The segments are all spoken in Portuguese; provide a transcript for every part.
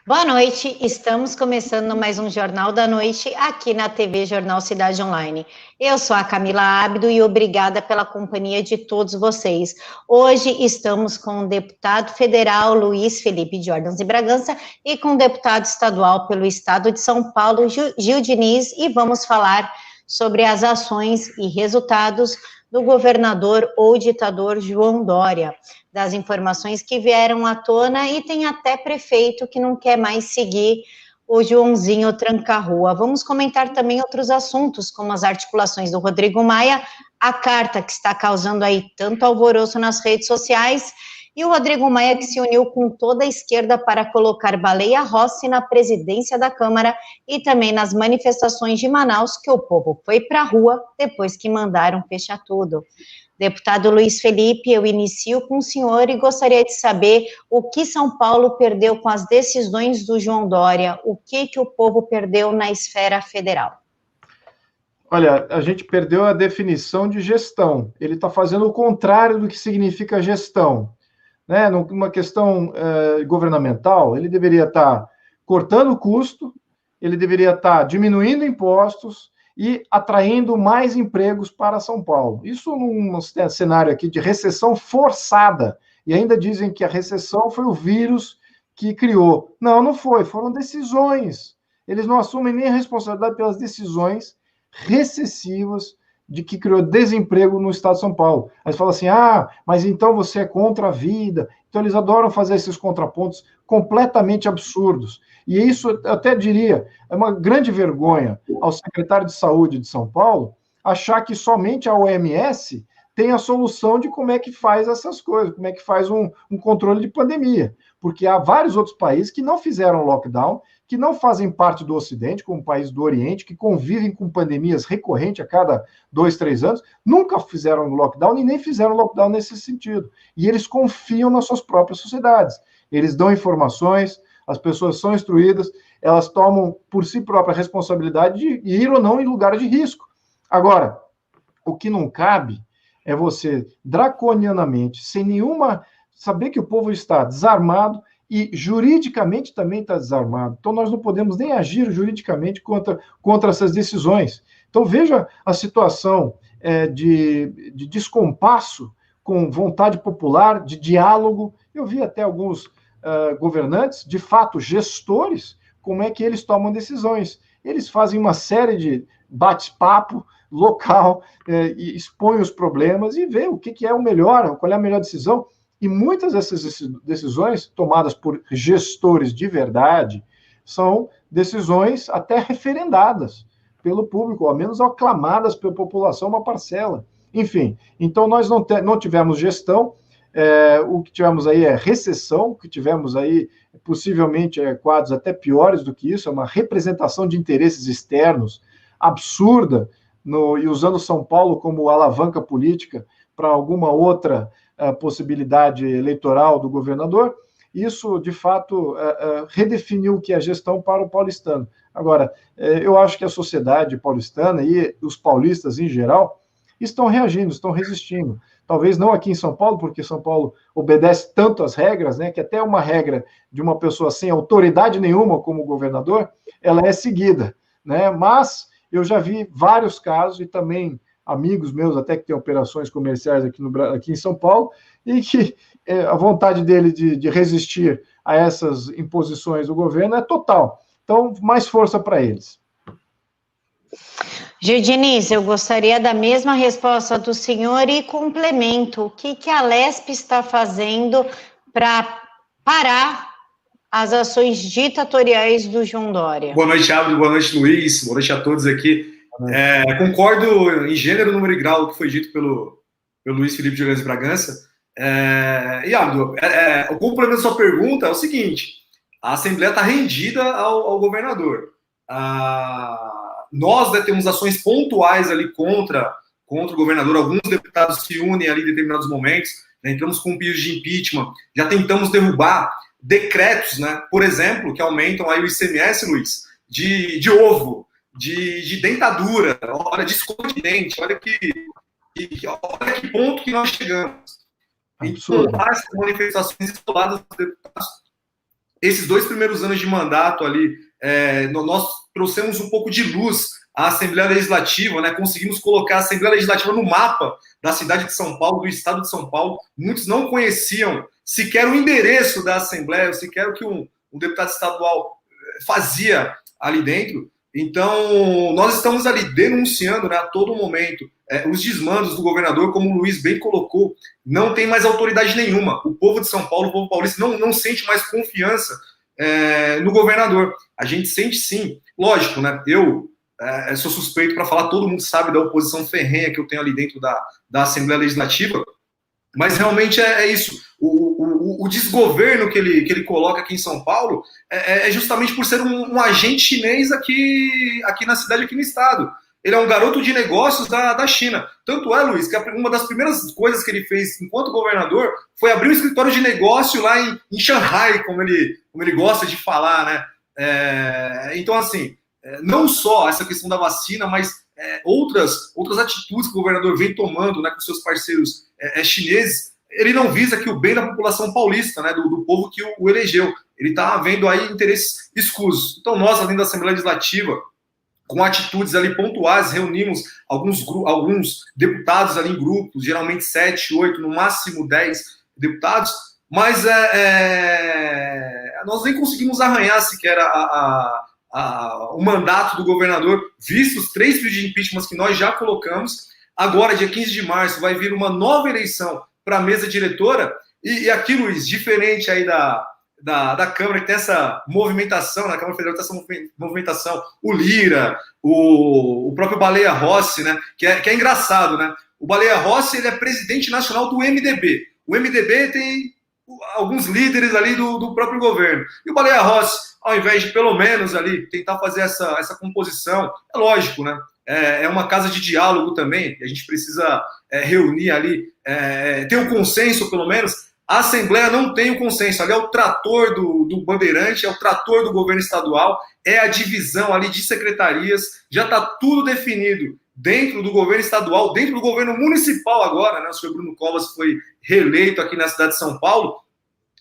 Boa noite, estamos começando mais um Jornal da Noite aqui na TV Jornal Cidade Online. Eu sou a Camila Abdo e obrigada pela companhia de todos vocês. Hoje estamos com o deputado federal Luiz Felipe Jordans de Bragança e com o deputado estadual pelo estado de São Paulo, Gil Diniz, e vamos falar sobre as ações e resultados do governador ou ditador João Dória, das informações que vieram à tona, e tem até prefeito que não quer mais seguir o Joãozinho Tranca-Rua. Vamos comentar também outros assuntos, como as articulações do Rodrigo Maia, a carta que está causando aí tanto alvoroço nas redes sociais, e o Rodrigo Maia que se uniu com toda a esquerda para colocar Baleia Rossi na presidência da Câmara e também nas manifestações de Manaus, que o povo foi para a rua depois que mandaram fechar tudo. Deputado Luiz Felipe, eu inicio com o senhor e gostaria de saber o que São Paulo perdeu com as decisões do João Dória, o que o povo perdeu na esfera federal. Olha, a gente perdeu a definição de gestão. Ele está fazendo o contrário do que significa gestão. Né? Numa questão governamental, ele deveria estar cortando o custo, ele deveria estar diminuindo impostos e atraindo mais empregos para São Paulo. Isso num cenário aqui de recessão forçada. E ainda dizem que a recessão foi o vírus que criou. Não, não foi. Foram decisões. Eles não assumem nem a responsabilidade pelas decisões recessivas de que criou desemprego no estado de São Paulo. Aí você fala assim, mas então você é contra a vida. Então eles adoram fazer esses contrapontos completamente absurdos. E isso, eu até diria, é uma grande vergonha ao secretário de Saúde de São Paulo achar que somente a OMS tem a solução de como é que faz essas coisas, como é que faz um controle de pandemia. Porque há vários outros países que não fizeram lockdown, que não fazem parte do Ocidente, como países do Oriente, que convivem com pandemias recorrentes a cada 2, 3 anos, nunca fizeram lockdown e nem fizeram lockdown nesse sentido. E eles confiam nas suas próprias sociedades. Eles dão informações, as pessoas são instruídas, elas tomam por si própria a responsabilidade de ir ou não em lugares de risco. Agora, o que não cabe é você, draconianamente, sem nenhuma... saber que o povo está desarmado e juridicamente também está desarmado. Então, nós não podemos nem agir juridicamente contra essas decisões. Então, veja a situação de descompasso com vontade popular, de diálogo. Eu vi até alguns governantes, de fato, gestores, como é que eles tomam decisões. Eles fazem uma série de bate-papo local, e expõem os problemas e vê o que é o melhor, qual é a melhor decisão. E muitas dessas decisões tomadas por gestores de verdade são decisões até referendadas pelo público, ou ao menos aclamadas pela população, uma parcela. Enfim, então nós não tivemos gestão, o que tivemos aí é recessão, o que tivemos aí possivelmente quadros até piores do que isso, é uma representação de interesses externos absurda, e usando São Paulo como alavanca política para alguma outra possibilidade eleitoral do governador. Isso, de fato, redefiniu o que é gestão para o paulistano. Agora, eu acho que a sociedade paulistana e os paulistas em geral estão reagindo, estão resistindo. Talvez não aqui em São Paulo, porque São Paulo obedece tanto às regras, né, que até uma regra de uma pessoa sem autoridade nenhuma como governador, ela é seguida, né? Mas eu já vi vários casos, e também amigos meus até que têm operações comerciais aqui em São Paulo, e que a vontade dele de resistir a essas imposições do governo é total. Então, mais força para eles. Gil Diniz, eu gostaria da mesma resposta do senhor e complemento. O que a Lesp está fazendo para parar as ações ditatoriais do João Dória? Boa noite, Abdo. Boa noite, Luiz. Boa noite a todos aqui. Concordo em gênero, número e grau do que foi dito pelo Luiz Felipe Jordans de Bragança. E, Abdo, o complemento da sua pergunta é o seguinte: a Assembleia está rendida ao governador. Nós temos ações pontuais ali contra o governador. Alguns deputados se unem ali em determinados momentos. Né? Entramos com um pedido de impeachment. Já tentamos derrubar decretos, né? Por exemplo, que aumentam aí o ICMS, Luiz, de ovo, de dentadura, olha, de escova de dente, olha que ponto que nós chegamos. Então, essas manifestações isoladas dos deputados esses 2 primeiros anos de mandato ali, nós trouxemos um pouco de luz à Assembleia Legislativa, né? Conseguimos colocar a Assembleia Legislativa no mapa da cidade de São Paulo, do estado de São Paulo. Muitos não conheciam sequer o endereço da Assembleia, sequer o que um deputado estadual fazia ali dentro. Então, nós estamos ali denunciando, né, a todo momento os desmandos do governador, como o Luiz bem colocou, não tem mais autoridade nenhuma. O povo de São Paulo, o povo paulista, não sente mais confiança no governador. A gente sente sim, lógico, né? Eu sou suspeito para falar, todo mundo sabe da oposição ferrenha que eu tenho ali dentro da Assembleia Legislativa, mas realmente é isso. O desgoverno que ele coloca aqui em São Paulo é justamente por ser um agente chinês aqui na cidade, aqui no estado. Ele é um garoto de negócios da China. Tanto é, Luiz, que uma das primeiras coisas que ele fez enquanto governador foi abrir um escritório de negócio lá em Xangai, como ele gosta de falar, né? Então, assim, não só essa questão da vacina, mas outras atitudes que o governador vem tomando, né, com seus parceiros chineses. Ele não visa aqui o bem da população paulista, né, do povo que o elegeu. Ele está vendo aí interesses escusos. Então, nós, além da Assembleia Legislativa, com atitudes ali pontuais, reunimos alguns deputados ali em grupos, geralmente 7, 8, no máximo 10 deputados, mas nós nem conseguimos arranhar sequer o mandato do governador, visto os 3 pedidos de impeachment que nós já colocamos. Agora, dia 15 de março, vai vir uma nova eleição para a mesa diretora, e aqui, Luiz, diferente aí da Câmara, que tem essa movimentação, na Câmara Federal tem essa movimentação, o Lira, o próprio Baleia Rossi, né, que é engraçado, né? O Baleia Rossi, ele é presidente nacional do MDB. O MDB tem alguns líderes ali do próprio governo. E o Baleia Rossi, ao invés de, pelo menos, ali, tentar fazer essa composição, é lógico, né? É uma casa de diálogo também, a gente precisa reunir ali, ter um consenso, pelo menos. A Assembleia não tem o consenso, ali é o trator do Bandeirante, é o trator do governo estadual, é a divisão ali de secretarias, já está tudo definido dentro do governo estadual, dentro do governo municipal agora, né? O senhor Bruno Covas foi reeleito aqui na cidade de São Paulo,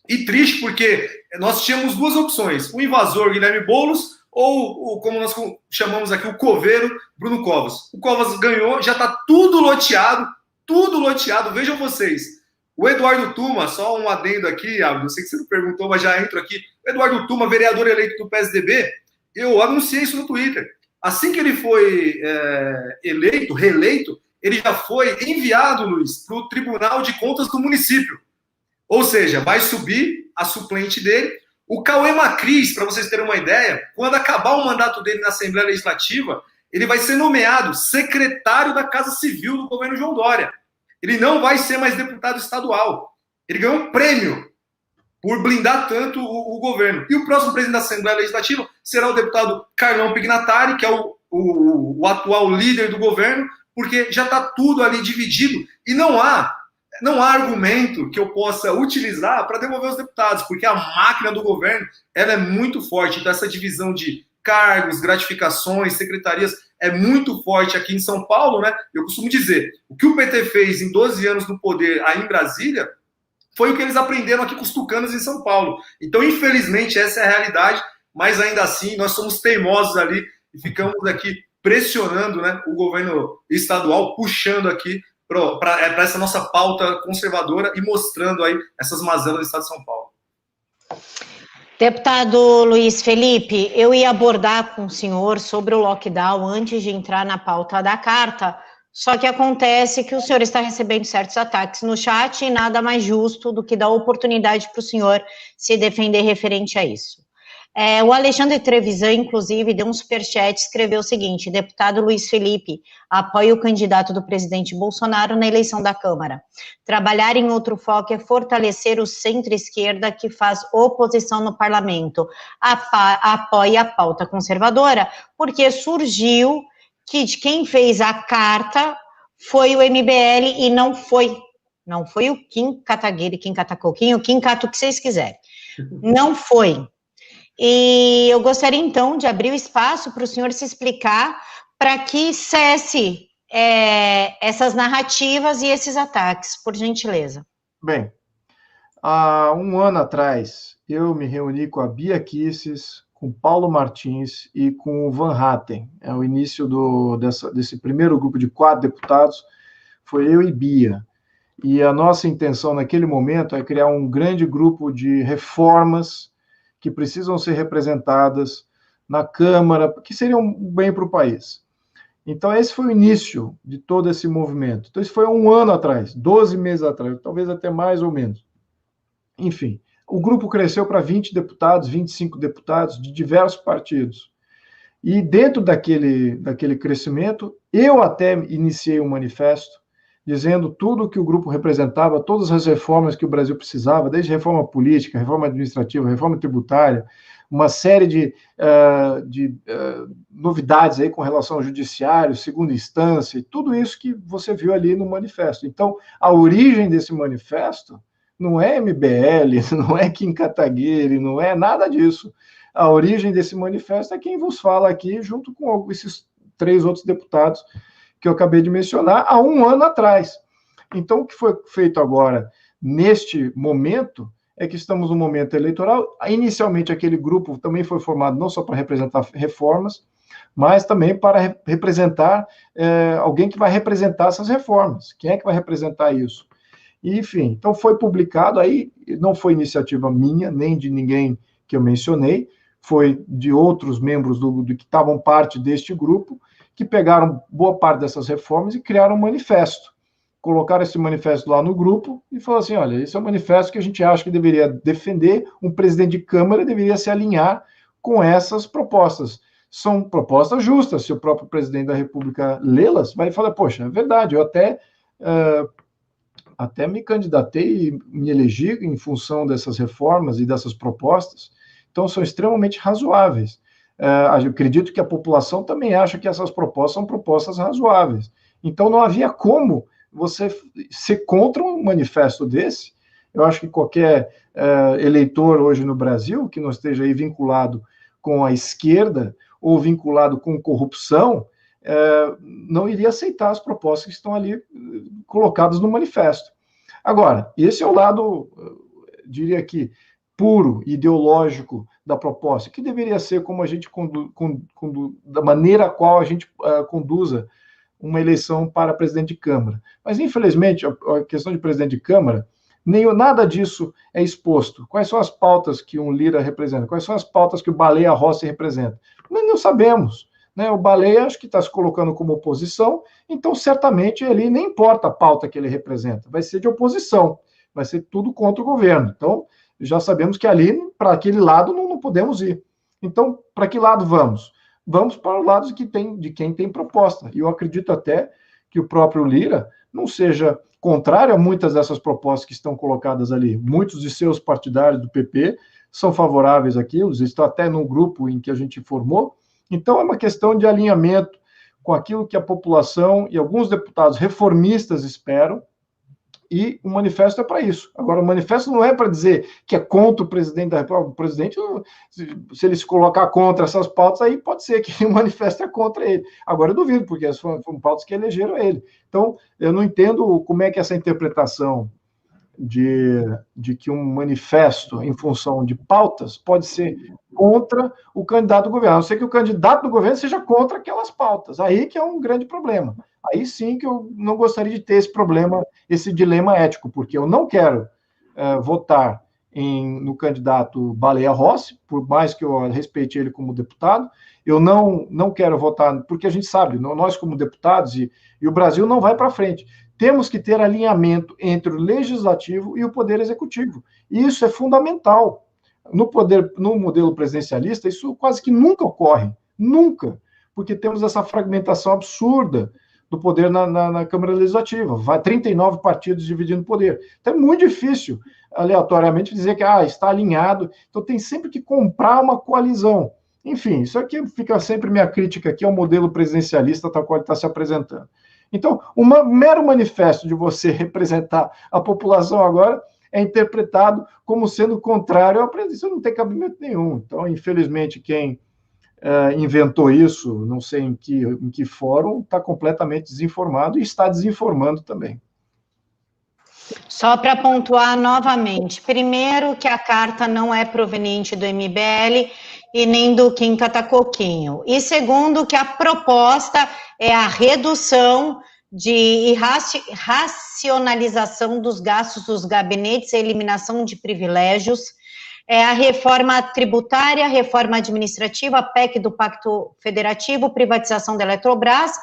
e triste porque nós tínhamos 2 opções, o invasor Guilherme Boulos ou, como nós chamamos aqui, o coveiro Bruno Covas. O Covas ganhou, já está tudo loteado, vejam vocês. O Eduardo Tuma, só um adendo aqui, eu sei que você não perguntou, mas já entro aqui. O Eduardo Tuma, vereador eleito do PSDB, eu anunciei isso no Twitter. Assim que ele foi reeleito, ele já foi enviado, Luiz, para o Tribunal de Contas do município. Ou seja, vai subir a suplente dele. O Cauê Macris, para vocês terem uma ideia, quando acabar o mandato dele na Assembleia Legislativa, ele vai ser nomeado secretário da Casa Civil do governo João Dória. Ele não vai ser mais deputado estadual. Ele ganhou um prêmio por blindar tanto o governo. E o próximo presidente da Assembleia Legislativa será o deputado Carlão Pignatari, que é o atual líder do governo, porque já está tudo ali dividido e não há argumento que eu possa utilizar para demover os deputados, porque a máquina do governo ela é muito forte. Então, essa divisão de cargos, gratificações, secretarias é muito forte aqui em São Paulo, né? Eu costumo dizer, o que o PT fez em 12 anos no poder aí em Brasília foi o que eles aprenderam aqui com os tucanos em São Paulo. Então, infelizmente, essa é a realidade, mas ainda assim, nós somos teimosos ali e ficamos aqui pressionando, né, o governo estadual, puxando aqui para essa nossa pauta conservadora e mostrando aí essas mazelas do estado de São Paulo. Deputado Luiz Felipe, eu ia abordar com o senhor sobre o lockdown antes de entrar na pauta da carta, só que acontece que o senhor está recebendo certos ataques no chat e nada mais justo do que dar oportunidade para o senhor se defender referente a isso. O Alexandre Trevisan, inclusive, deu um superchat e escreveu o seguinte: deputado Luiz Felipe, apoia o candidato do presidente Bolsonaro na eleição da Câmara. Trabalhar em outro foco é fortalecer o centro-esquerda que faz oposição no parlamento. Apoia a pauta conservadora, porque surgiu que de quem fez a carta foi o MBL e não foi o Kim Kataguiri, Kim Katacoquinho, o Kim Cato que vocês quiserem. Não foi. E eu gostaria, então, de abrir o espaço para o senhor se explicar para que cesse essas narrativas e esses ataques, por gentileza. Bem, Há um ano atrás, eu me reuni com a Bia Kicis, com Paulo Martins e com o Van Hatten. É o início desse primeiro grupo de 4 deputados, foi eu e Bia. E a nossa intenção naquele momento é criar um grande grupo de reformas que precisam ser representadas na Câmara, que seriam bem para o país. Então, esse foi o início de todo esse movimento. Então, isso foi há um ano atrás, 12 meses atrás, talvez até mais ou menos. Enfim, o grupo cresceu para 20 deputados, 25 deputados de diversos partidos. E dentro daquele crescimento, eu até iniciei um manifesto dizendo tudo o que o grupo representava, todas as reformas que o Brasil precisava, desde reforma política, reforma administrativa, reforma tributária, uma série de novidades aí com relação ao judiciário, segunda instância, e tudo isso que você viu ali no manifesto. Então, a origem desse manifesto não é MBL, não é Kim Kataguiri, não é nada disso. A origem desse manifesto é quem vos fala aqui, junto com esses 3 outros deputados que eu acabei de mencionar, há um ano atrás. Então, o que foi feito agora, neste momento, é que estamos no momento eleitoral. Inicialmente, aquele grupo também foi formado não só para representar reformas, mas também para representar alguém que vai representar essas reformas. Quem é que vai representar isso? E, enfim, então foi publicado aí, não foi iniciativa minha, nem de ninguém que eu mencionei, foi de outros membros que estavam parte deste grupo, que pegaram boa parte dessas reformas e criaram um manifesto. Colocaram esse manifesto lá no grupo e falaram assim, olha, esse é um manifesto que a gente acha que deveria defender, um presidente de Câmara deveria se alinhar com essas propostas. São propostas justas, se o próprio presidente da República lê-las, vai falar, poxa, é verdade, eu até me candidatei e me elegi em função dessas reformas e dessas propostas, então são extremamente razoáveis. Eu acredito que a população também acha que essas propostas são propostas razoáveis. Então, não havia como você ser contra um manifesto desse. Eu acho que qualquer eleitor hoje no Brasil que não esteja aí vinculado com a esquerda ou vinculado com corrupção, não iria aceitar as propostas que estão ali colocadas no manifesto. Agora, esse é o lado, diria que, puro, ideológico da proposta, que deveria ser como a gente da maneira a qual a gente conduza uma eleição para presidente de Câmara. Mas, infelizmente, a questão de presidente de Câmara, nada disso é exposto. Quais são as pautas que um Lira representa? Quais são as pautas que o Baleia Rossi representa? Nós não sabemos. Né? O Baleia, acho que está se colocando como oposição, então, certamente, ele nem importa a pauta que ele representa, vai ser de oposição, vai ser tudo contra o governo. Então, já sabemos que ali, para aquele lado, não podemos ir. Então, para que lado vamos? Vamos para o lado de quem tem proposta. E eu acredito até que o próprio Lira não seja contrário a muitas dessas propostas que estão colocadas ali. Muitos de seus partidários do PP são favoráveis àquilo, estão até no grupo em que a gente formou. Então, é uma questão de alinhamento com aquilo que a população e alguns deputados reformistas esperam, e o manifesto é para isso. Agora, o manifesto não é para dizer que é contra o presidente da República. O presidente, se ele se colocar contra essas pautas, aí pode ser que o manifesto é contra ele. Agora, eu duvido, porque essas foram pautas que elegeram ele. Então, eu não entendo como é que essa interpretação de que um manifesto em função de pautas pode ser contra o candidato do governo. A não ser que o candidato do governo seja contra aquelas pautas. Aí que é um grande problema. Aí sim que eu não gostaria de ter esse problema, esse dilema ético, porque eu não quero votar no candidato Baleia Rossi, por mais que eu respeite ele como deputado, eu não quero votar, porque a gente sabe, nós como deputados, e o Brasil não vai para frente, temos que ter alinhamento entre o legislativo e o poder executivo. E isso é fundamental. No modelo presidencialista, isso quase que nunca ocorre. Nunca. Porque temos essa fragmentação absurda do poder na Câmara Legislativa. Vai 39 partidos dividindo o poder. Então é muito difícil, aleatoriamente, dizer que está alinhado. Então tem sempre que comprar uma coalizão. Enfim, isso aqui fica sempre minha crítica aqui ao modelo presidencialista tal qual ele está se apresentando. Então, um mero manifesto de você representar a população agora é interpretado como sendo contrário ao presidente. Isso não tem cabimento nenhum. Então, infelizmente, quem inventou isso, não sei em que fórum, está completamente desinformado e está desinformando também. Só para pontuar novamente, primeiro que a carta não é proveniente do MBL e nem do Kim Catacoquinho. E segundo que a proposta é a redução de racionalização dos gastos dos gabinetes, a eliminação de privilégios, a reforma tributária, a reforma administrativa, a PEC do Pacto Federativo, privatização da Eletrobras,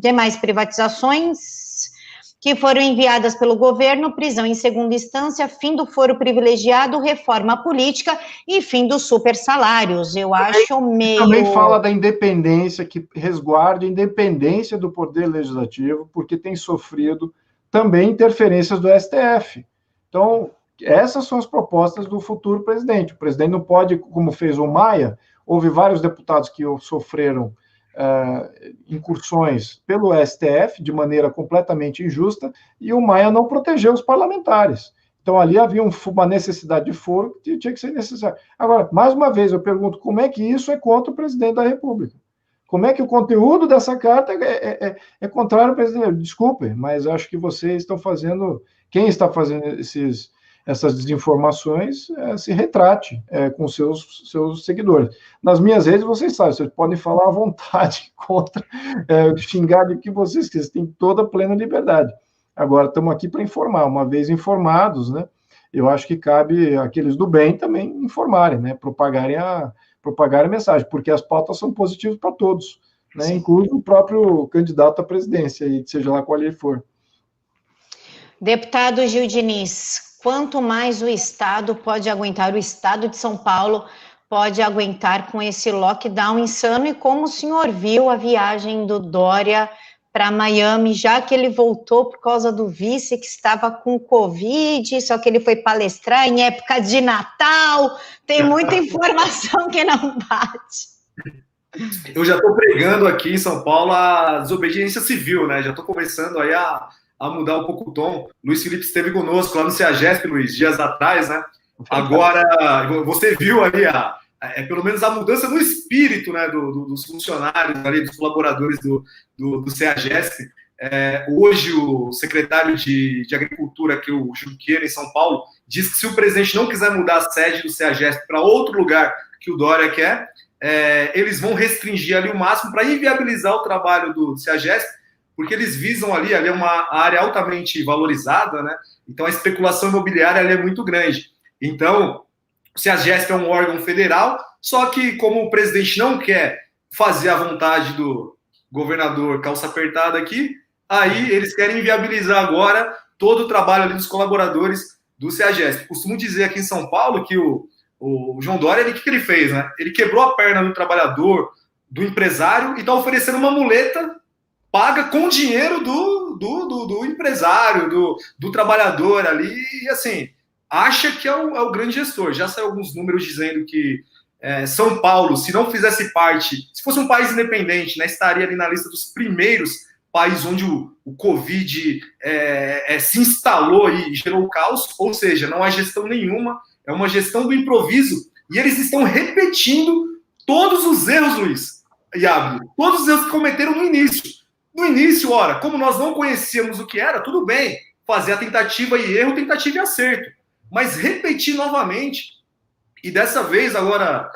demais privatizações que foram enviadas pelo governo, prisão em segunda instância, fim do foro privilegiado, reforma política e fim dos super salários. Eu acho meio... Também fala da independência, que resguarde a independência do poder legislativo, porque tem sofrido também interferências do STF. Então, essas são as propostas do futuro presidente. O presidente não pode, como fez o Maia, houve vários deputados que sofreram incursões pelo STF de maneira completamente injusta, e o Maia não protegeu os parlamentares. Então, ali havia uma necessidade de foro que tinha que ser necessário. Agora, mais uma vez, eu pergunto, como é que isso é contra o presidente da República? Como é que o conteúdo dessa carta é contrário ao presidente? Desculpem, mas acho que vocês estão fazendo... Quem está fazendo essas desinformações se retrate com seus seguidores. Nas minhas redes, vocês sabem, vocês podem falar à vontade contra, xingar de que vocês têm toda a plena liberdade. Agora, estamos aqui para informar. Uma vez informados, né, eu acho que cabe aqueles do bem também informarem, né, propagarem a mensagem, porque as pautas são positivas para todos, né, inclusive o próprio candidato à presidência, seja lá qual ele for. Deputado Gil Diniz, quanto mais o Estado pode aguentar, o Estado de São Paulo pode aguentar com esse lockdown insano, e como o senhor viu a viagem do Dória para Miami, já que ele voltou por causa do vice que estava com Covid, só que ele foi palestrar em época de Natal, tem muita informação que não bate. Eu já estou pregando aqui em São Paulo a desobediência civil, né? Já estou começando aí a mudar um pouco o tom. Luiz Felipe esteve conosco lá no CEAGESP, Luiz, dias atrás, né? Agora, você viu ali pelo menos a mudança no espírito, né, dos funcionários ali, dos colaboradores do CEAGESP. Hoje, o secretário de Agricultura, aqui, o Junqueira, em São Paulo, diz que se o presidente não quiser mudar a sede do CEAGESP para outro lugar que o Dória quer, eles vão restringir ali o máximo para inviabilizar o trabalho do CEAGESP, porque eles visam ali é uma área altamente valorizada, né? Então a especulação imobiliária ali é muito grande. Então, o CEAGESP é um órgão federal, só que como o presidente não quer fazer a vontade do governador calça apertada aqui, aí eles querem inviabilizar agora todo o trabalho ali dos colaboradores do CEAGESP. Costumo dizer aqui em São Paulo que o João Dória, o que ele fez, né? Ele quebrou a perna do trabalhador, do empresário, e está oferecendo uma muleta paga com dinheiro do empresário, do trabalhador ali, e assim, acha que é o grande gestor. Já saiu alguns números dizendo que São Paulo, se não fizesse parte, se fosse um país independente, né, estaria ali na lista dos primeiros países onde o Covid se instalou e gerou o caos, ou seja, não há gestão nenhuma, é uma gestão do improviso, e eles estão repetindo todos os erros, Luiz e Abdo, todos os erros que cometeram no início. No início, ora, como nós não conhecíamos o que era, tudo bem, fazer a tentativa e erro, tentativa e acerto. Mas repetir novamente, e dessa vez, agora,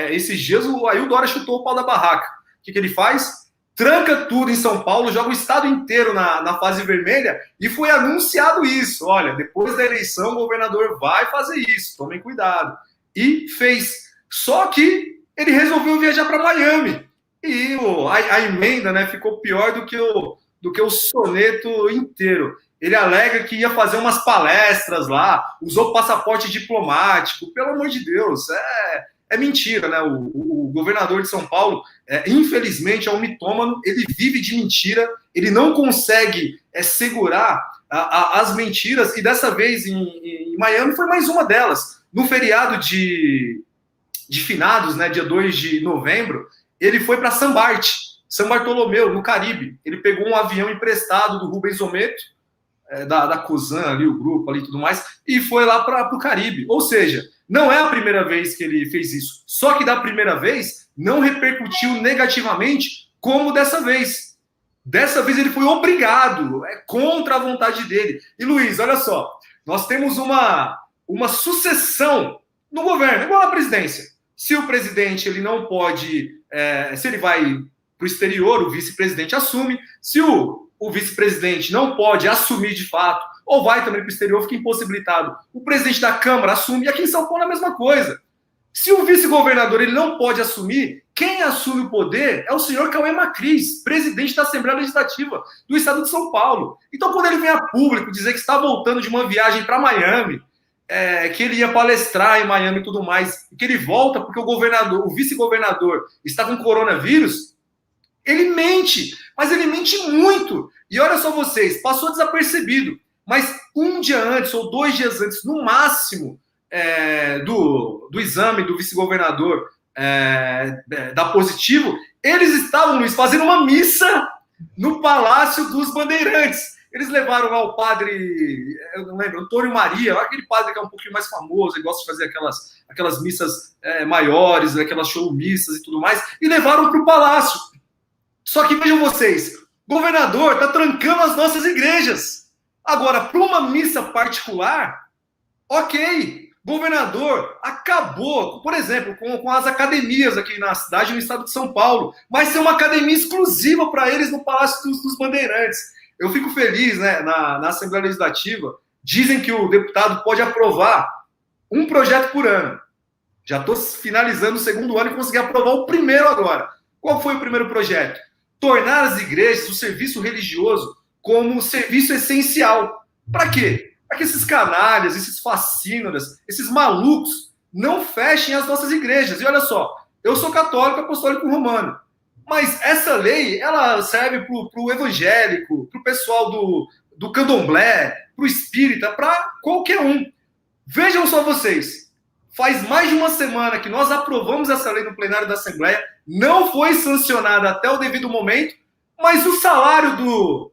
esses dias, aí o Dória chutou o pau da barraca. O que ele faz? Tranca tudo em São Paulo, joga o estado inteiro na fase vermelha, e foi anunciado isso. Olha, depois da eleição, o governador vai fazer isso, tomem cuidado. E fez. Só que ele resolveu viajar para Miami. E a emenda, né, ficou pior do que o soneto inteiro. Ele alega que ia fazer umas palestras lá, usou passaporte diplomático. Pelo amor de Deus, é mentira, né? O governador de São Paulo, infelizmente, é um mitômano, ele vive de mentira, ele não consegue segurar as mentiras, e dessa vez em Miami foi mais uma delas. No feriado de finados, né, dia 2 de novembro, ele foi para São Bartolomeu, no Caribe. Ele pegou um avião emprestado do Rubens Ometo, da Cosan ali, o grupo ali e tudo mais, e foi lá para o Caribe. Ou seja, não é a primeira vez que ele fez isso. Só que da primeira vez, não repercutiu negativamente como dessa vez. Dessa vez ele foi obrigado, é contra a vontade dele. E Luiz, olha só, nós temos uma sucessão no governo, igual na presidência. Se o presidente ele não pode, se ele vai para o exterior, o vice-presidente assume. Se o vice-presidente não pode assumir de fato, ou vai também para o exterior, fica impossibilitado. O presidente da Câmara assume, e aqui em São Paulo é a mesma coisa. Se o vice-governador ele não pode assumir, quem assume o poder é o senhor Cauê Macris, presidente da Assembleia Legislativa do Estado de São Paulo. Então, quando ele vem a público dizer que está voltando de uma viagem para Miami, que ele ia palestrar em Miami e tudo mais, que ele volta porque o vice-governador está com coronavírus, ele mente, mas ele mente muito. E olha só vocês, passou desapercebido, mas um dia antes ou 2 dias antes, no máximo, do exame do vice-governador da positivo, eles estavam, Luiz, fazendo uma missa no Palácio dos Bandeirantes. Eles levaram lá o padre, eu não lembro, Antônio Maria, aquele padre que é um pouquinho mais famoso, ele gosta de fazer aquelas missas maiores, aquelas showmissas e tudo mais, e levaram para o palácio. Só que vejam vocês, o governador está trancando as nossas igrejas. Agora, para uma missa particular, ok, governador acabou, por exemplo, com as academias aqui na cidade, no estado de São Paulo, mas tem uma academia exclusiva para eles no Palácio dos Bandeirantes. Eu fico feliz, né, na Assembleia Legislativa, dizem que o deputado pode aprovar um projeto por ano. Já estou finalizando o 2º ano e consegui aprovar o primeiro agora. Qual foi o primeiro projeto? Tornar as igrejas, o serviço religioso, como serviço essencial. Para quê? Para que esses canalhas, esses fascínoras, esses malucos não fechem as nossas igrejas. E olha só, eu sou católico, apostólico romano, mas essa lei, ela serve para o evangélico, para o pessoal do candomblé, para o espírita, para qualquer um. Vejam só vocês, faz mais de uma semana que nós aprovamos essa lei no plenário da Assembleia, não foi sancionada até o devido momento, mas o salário do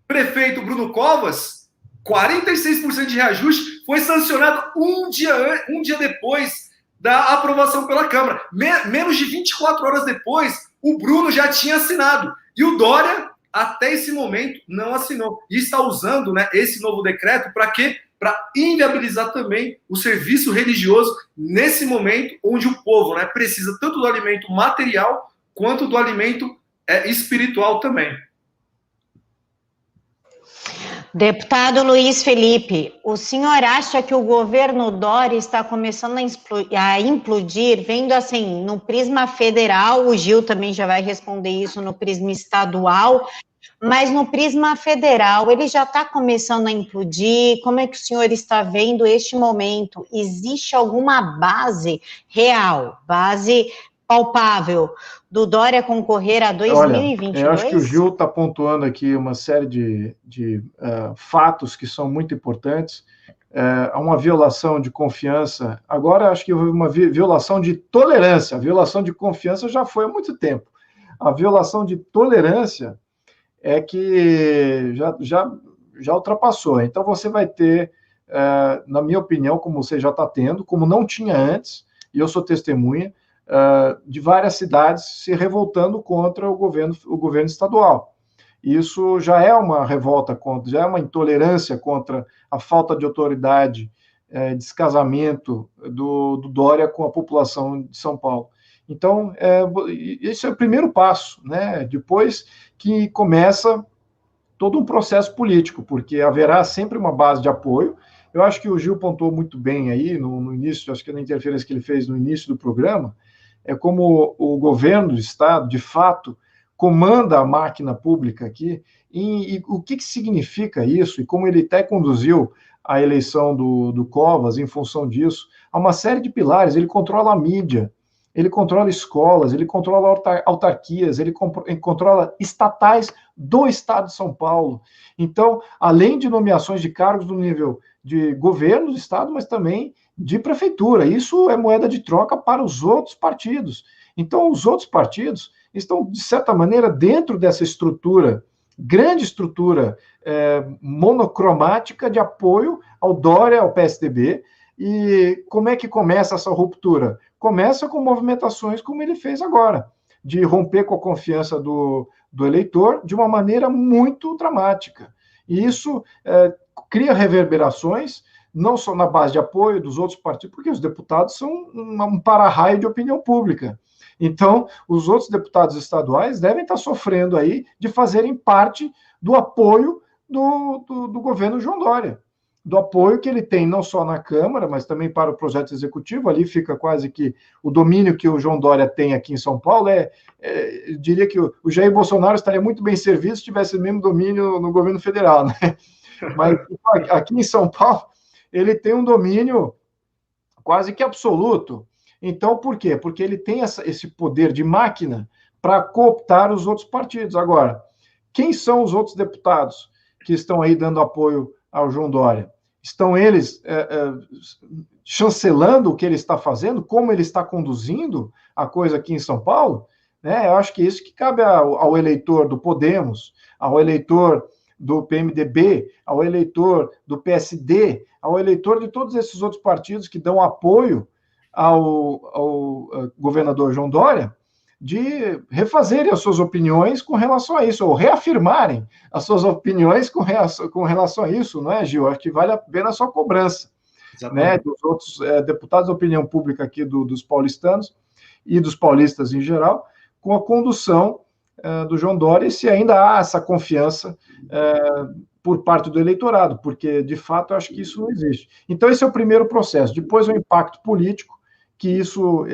prefeito Bruno Covas, 46% de reajuste, foi sancionado um dia depois da aprovação pela Câmara. Menos de 24 horas depois, o Bruno já tinha assinado. E o Dória, até esse momento, não assinou. E está usando, né, esse novo decreto para quê? Para inviabilizar também o serviço religioso nesse momento onde o povo, né, precisa tanto do alimento material quanto do alimento espiritual também. Deputado Luiz Felipe, o senhor acha que o governo Dória está começando a implodir, vendo assim, no prisma federal, o Gil também já vai responder isso no prisma estadual, mas no prisma federal, ele já está começando a implodir? Como é que o senhor está vendo este momento? Existe alguma base real, base palpável do Dória concorrer a 2022? Olha, eu acho que o Gil está pontuando aqui uma série de fatos que são muito importantes. Há uma violação de confiança. Agora, acho que houve uma violação de tolerância. A violação de confiança já foi há muito tempo. A violação de tolerância é que já ultrapassou. Então, você vai ter, na minha opinião, como você já está tendo, como não tinha antes, e eu sou testemunha, de várias cidades se revoltando contra o governo estadual. Isso já é uma revolta contra, já é uma intolerância contra a falta de autoridade, descasamento do Dória com a população de São Paulo. Então, esse é o primeiro passo, né? Depois que começa todo um processo político, porque haverá sempre uma base de apoio. Eu acho que o Gil pontuou muito bem aí no início, acho que na interferência que ele fez no início do programa, é como o governo do Estado, de fato, comanda a máquina pública aqui, e o que significa isso, e como ele até conduziu a eleição do Covas em função disso, há uma série de pilares. Ele controla a mídia, ele controla escolas, ele controla autarquias, ele controla estatais do Estado de São Paulo. Então, além de nomeações de cargos no nível de governo do Estado, mas também de prefeitura. Isso é moeda de troca para os outros partidos. Então, os outros partidos estão, de certa maneira, dentro dessa estrutura, grande estrutura monocromática de apoio ao Dória, ao PSDB. E como é que começa essa ruptura? Começa com movimentações como ele fez agora, de romper com a confiança do do eleitor de uma maneira muito dramática. E isso cria reverberações, não só na base de apoio dos outros partidos, porque os deputados são um para-raio de opinião pública. Então, os outros deputados estaduais devem estar sofrendo aí de fazerem parte do apoio do governo João Dória, do apoio que ele tem não só na Câmara, mas também para o projeto executivo. Ali fica quase que o domínio que o João Dória tem aqui em São Paulo. Eu diria que o Jair Bolsonaro estaria muito bem servido se tivesse o mesmo domínio no governo federal, né? Mas aqui em São Paulo, ele tem um domínio quase que absoluto. Então, por quê? Porque ele tem esse poder de máquina para cooptar os outros partidos. Agora, quem são os outros deputados que estão aí dando apoio ao João Dória? Estão eles chancelando o que ele está fazendo, como ele está conduzindo a coisa aqui em São Paulo? Né? Eu acho que isso que cabe ao eleitor do Podemos, ao eleitor do PMDB, ao eleitor do PSD, ao eleitor de todos esses outros partidos que dão apoio ao governador João Dória, de refazerem as suas opiniões com relação a isso, ou reafirmarem as suas opiniões com relação a isso, não é, Gil? Acho que vale a pena a sua cobrança, né, dos outros deputados da opinião pública aqui dos paulistanos e dos paulistas em geral, com a condução do João Dória, e se ainda há essa confiança por parte do eleitorado, porque, de fato, eu acho que isso não existe. Então, esse é o primeiro processo. Depois, o impacto político, que isso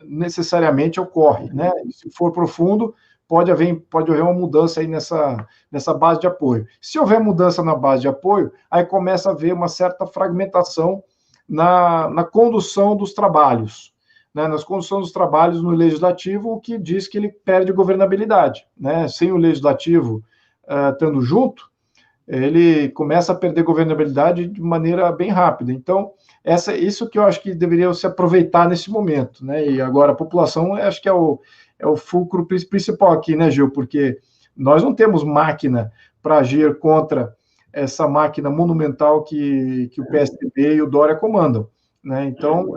necessariamente ocorre, né? E se for profundo, pode haver uma mudança aí nessa base de apoio. Se houver mudança na base de apoio, aí começa a haver uma certa fragmentação na condução dos trabalhos, né? Nas condução dos trabalhos no legislativo, o que diz que ele perde governabilidade, né? Sem o legislativo estando junto, ele começa a perder governabilidade de maneira bem rápida. Então, isso que eu acho que deveria se aproveitar nesse momento, né? E agora a população, acho que é o fulcro principal aqui, né, Gil? Porque nós não temos máquina para agir contra essa máquina monumental que o PSDB e o Dória comandam, né? Então,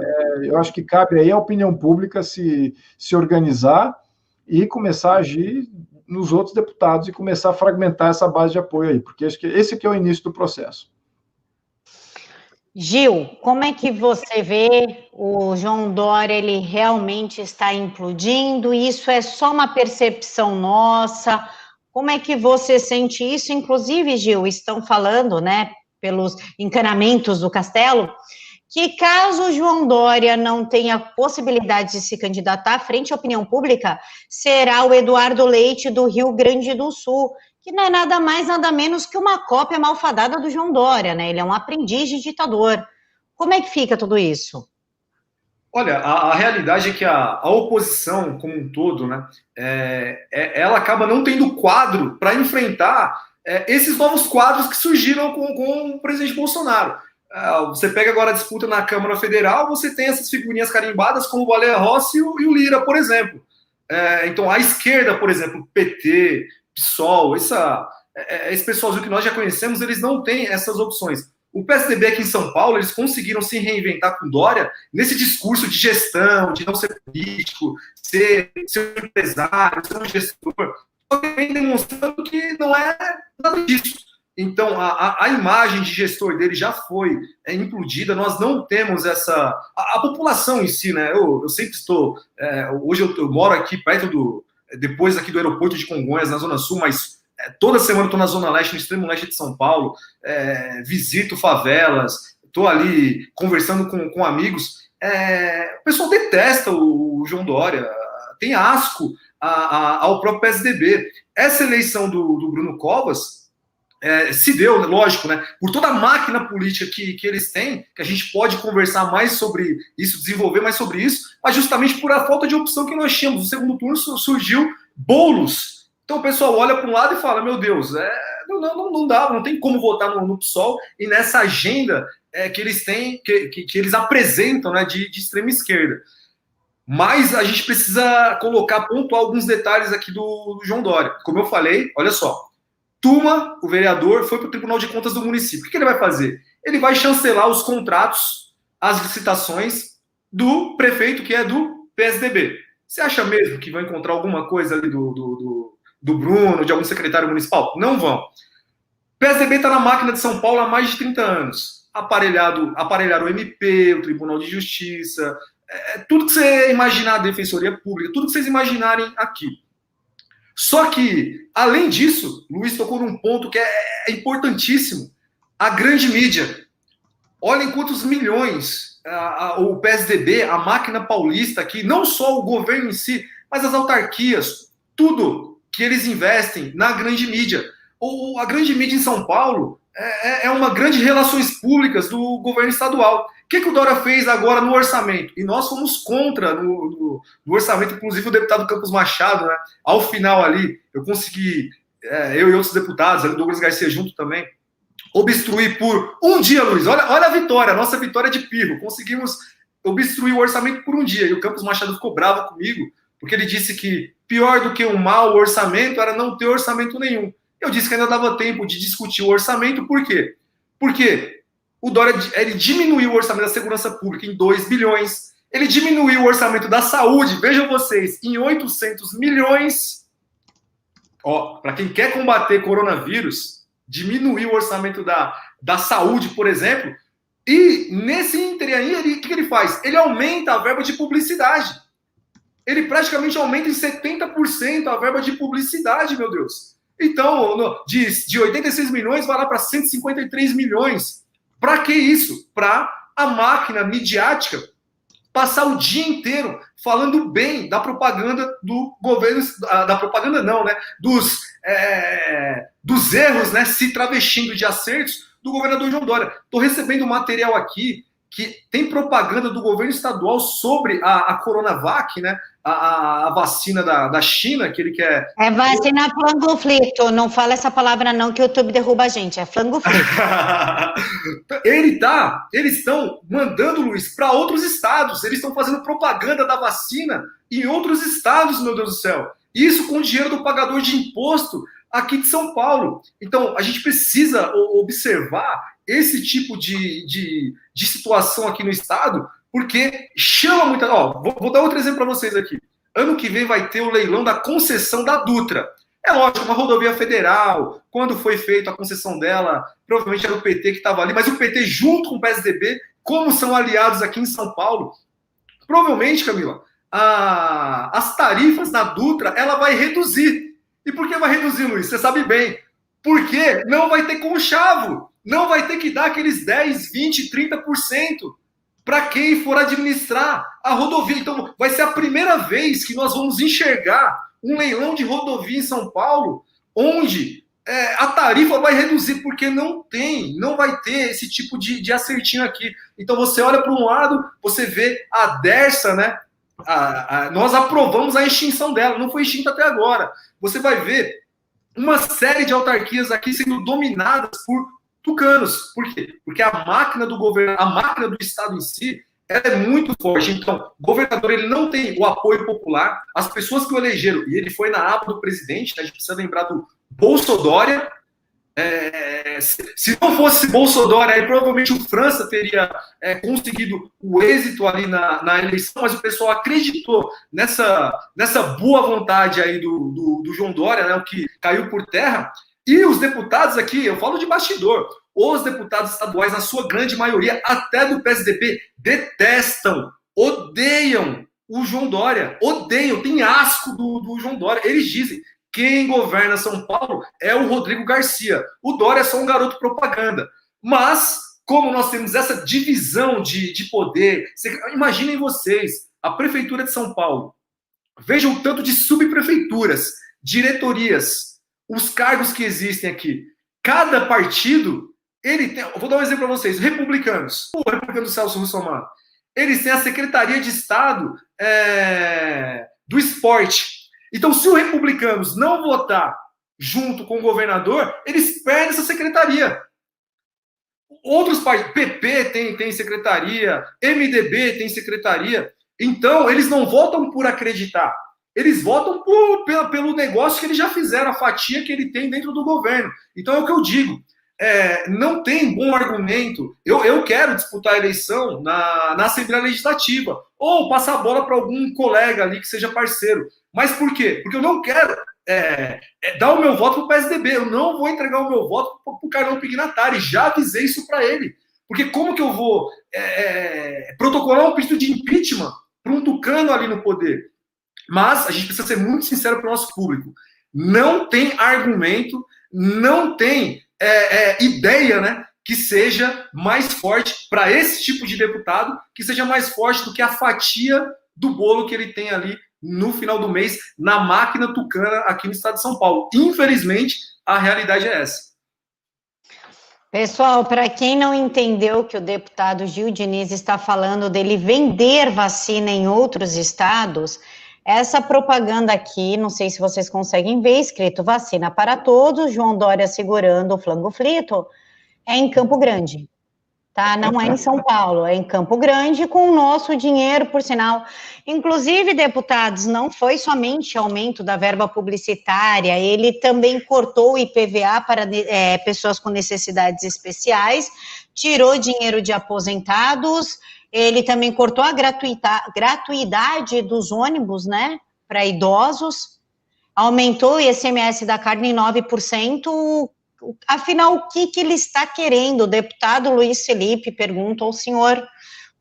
eu acho que cabe aí a opinião pública se organizar e começar a agir nos outros deputados e começar a fragmentar essa base de apoio aí, porque acho que esse aqui é o início do processo. Gil, como é que você vê o João Dória, ele realmente está implodindo? Isso é só uma percepção nossa? Como é que você sente isso? Inclusive, Gil, estão falando, né, pelos encanamentos do Castelo, que caso o João Dória não tenha possibilidade de se candidatar frente à opinião pública, será o Eduardo Leite do Rio Grande do Sul, que não é nada mais, nada menos que uma cópia malfadada do João Dória, né? Ele é um aprendiz de ditador. Como é que fica tudo isso? Olha, a realidade é que a oposição como um todo, né, ela acaba não tendo quadro para enfrentar esses novos quadros que surgiram com o presidente Bolsonaro. Você pega agora a disputa na Câmara Federal, você tem essas figurinhas carimbadas como o Baleia Rossi e o Lira, por exemplo. Então, a esquerda, por exemplo, PT, PSOL, esse pessoalzinho que nós já conhecemos, eles não têm essas opções. O PSDB aqui em São Paulo, eles conseguiram se reinventar com Dória nesse discurso de gestão, de não ser político, ser um empresário, ser um gestor, só que vem demonstrando que não é nada disso. Então, a imagem de gestor dele já foi implodida, nós não temos essa... A população em si, né? Eu sempre estou... hoje eu moro aqui perto depois aqui do aeroporto de Congonhas, na Zona Sul, mas toda semana eu estou na Zona Leste, no extremo leste de São Paulo, visito favelas, estou ali conversando com amigos. O pessoal detesta o João Dória, tem asco ao próprio PSDB. Essa eleição do Bruno Covas se deu, lógico, né, por toda a máquina política que eles têm, que a gente pode conversar mais sobre isso, desenvolver mais sobre isso, mas justamente por a falta de opção que nós tínhamos. No segundo turno surgiu Boulos. Então o pessoal olha para um lado e fala, meu Deus, não dá, não tem como votar no PSOL e nessa agenda que eles têm, que eles apresentam, né, de extrema esquerda. Mas a gente precisa pontuar alguns detalhes aqui do João Dória. Como eu falei, olha só, Tuma, o vereador, foi para o Tribunal de Contas do município. O que ele vai fazer? Ele vai chancelar os contratos, as licitações do prefeito, que é do PSDB. Você acha mesmo que vai encontrar alguma coisa ali do do Bruno, de algum secretário municipal? Não vão. O PSDB está na máquina de São Paulo há mais de 30 anos. Aparelharam o MP, o Tribunal de Justiça, tudo que você imaginar, a Defensoria Pública, tudo que vocês imaginarem aqui. Só que, além disso, Luiz tocou num ponto que é importantíssimo, a grande mídia. Olhem quantos milhões o PSDB, a máquina paulista aqui, não só o governo em si, mas as autarquias, tudo que eles investem na grande mídia. A grande mídia em São Paulo é uma grande relações públicas do governo estadual. O que o Dória fez agora no orçamento? E nós fomos contra no orçamento, inclusive o deputado Campos Machado, né? Ao final ali, eu consegui, eu e outros deputados, o Douglas Garcia junto também, obstruir por um dia, Luiz. Olha a vitória, a nossa vitória de pirro. Conseguimos obstruir o orçamento por um dia. E o Campos Machado ficou bravo comigo, porque ele disse que pior do que um mau orçamento era não ter orçamento nenhum. Eu disse que ainda dava tempo de discutir o orçamento, por quê? Porque o Dória ele diminuiu o orçamento da segurança pública em 2 bilhões, ele diminuiu o orçamento da saúde, vejam vocês, em 800 milhões. Para quem quer combater coronavírus, diminuiu o orçamento da saúde, por exemplo, e nesse ínterim aí, o que ele faz? Ele aumenta a verba de publicidade. Ele praticamente aumenta em 70% a verba de publicidade, meu Deus. Então, de 86 milhões, vai lá para 153 milhões. Para que isso? Para a máquina midiática passar o dia inteiro falando bem da propaganda do governo, da propaganda não, né? Dos erros, né? Se travestindo de acertos do governador João Dória. Estou recebendo material aqui que tem propaganda do governo estadual sobre a Coronavac, né? A vacina da China, que ele quer... É vacina flangoflito, não fala essa palavra não, que o YouTube derruba a gente, é flangoflito. Eles estão mandando, Luiz, para outros estados, eles estão fazendo propaganda da vacina em outros estados, meu Deus do céu. Isso com o dinheiro do pagador de imposto aqui de São Paulo. Então, a gente precisa observar esse tipo de situação aqui no estado, porque chama muita... Vou dar outro exemplo para vocês aqui. Ano que vem vai ter o leilão da concessão da Dutra. É lógico, uma rodovia federal, quando foi feita a concessão dela, provavelmente era o PT que estava ali, mas o PT junto com o PSDB, como são aliados aqui em São Paulo, provavelmente, Camila, as tarifas na Dutra, ela vai reduzir. E por que vai reduzir, Luiz? Você sabe bem. Porque não vai ter conchavo, não vai ter que dar aqueles 10, 20, 30% para quem for administrar a rodovia. Então, vai ser a primeira vez que nós vamos enxergar um leilão de rodovia em São Paulo, onde a tarifa vai reduzir, porque não vai ter esse tipo de acertinho aqui. Então, você olha para um lado, você vê a Dersa, né? Nós aprovamos a extinção dela, não foi extinta até agora. Você vai ver uma série de autarquias aqui sendo dominadas por tucanos. Por quê? Porque a máquina do governo, a máquina do Estado em si, ela é muito forte. Então, o governador ele não tem o apoio popular. As pessoas que o elegeram, e ele foi na aba do presidente, né, a gente precisa lembrar do Bolsodória. Se não fosse Bolsodória, aí provavelmente o França teria conseguido o êxito ali na eleição, mas o pessoal acreditou nessa boa vontade aí do João Dória, né, o que caiu por terra. E os deputados aqui, eu falo de bastidor, os deputados estaduais, na sua grande maioria, até do PSDB, detestam, odeiam o João Dória, odeiam, tem asco do João Dória. Eles dizem, quem governa São Paulo é o Rodrigo Garcia, o Dória é só um garoto propaganda. Mas, como nós temos essa divisão de poder, imaginem vocês, a Prefeitura de São Paulo, vejam o tanto de subprefeituras, diretorias, os cargos que existem aqui. Cada partido, ele tem... Vou dar um exemplo para vocês. Republicanos. O republicano Celso Russomano. Eles têm a Secretaria de Estado do Esporte. Então, se os republicanos não votar junto com o governador, eles perdem essa secretaria. Outros partidos, PP tem secretaria, MDB tem secretaria. Então, eles não votam por acreditar. Eles votam pelo negócio que eles já fizeram, a fatia que ele tem dentro do governo. Então é o que eu digo. Não tem bom argumento. Eu quero disputar a eleição na Assembleia Legislativa. Ou passar a bola para algum colega ali que seja parceiro. Mas por quê? Porque eu não quero dar o meu voto para o PSDB, eu não vou entregar o meu voto para o Carlão Pignatari, já avisei isso para ele. Porque como que eu vou protocolar um pedido de impeachment para um tucano ali no poder? Mas a gente precisa ser muito sincero para o nosso público. Não tem argumento, não tem ideia, né, que seja mais forte para esse tipo de deputado, que seja mais forte do que a fatia do bolo que ele tem ali no final do mês, na máquina tucana aqui no estado de São Paulo. Infelizmente, a realidade é essa. Pessoal, para quem não entendeu que o deputado Gil Diniz está falando dele vender vacina em outros estados, essa propaganda aqui, não sei se vocês conseguem ver, escrito vacina para todos, João Dória segurando o flango frito, é em Campo Grande. Tá? Não é em São Paulo, é em Campo Grande, com o nosso dinheiro, por sinal. Inclusive, deputados, não foi somente aumento da verba publicitária, ele também cortou o IPVA para pessoas com necessidades especiais, tirou dinheiro de aposentados, ele também cortou a gratuidade dos ônibus, né, para idosos, aumentou o ICMS da carne em 9%. Afinal, o que ele está querendo? O deputado Luiz Felipe pergunta ao senhor, o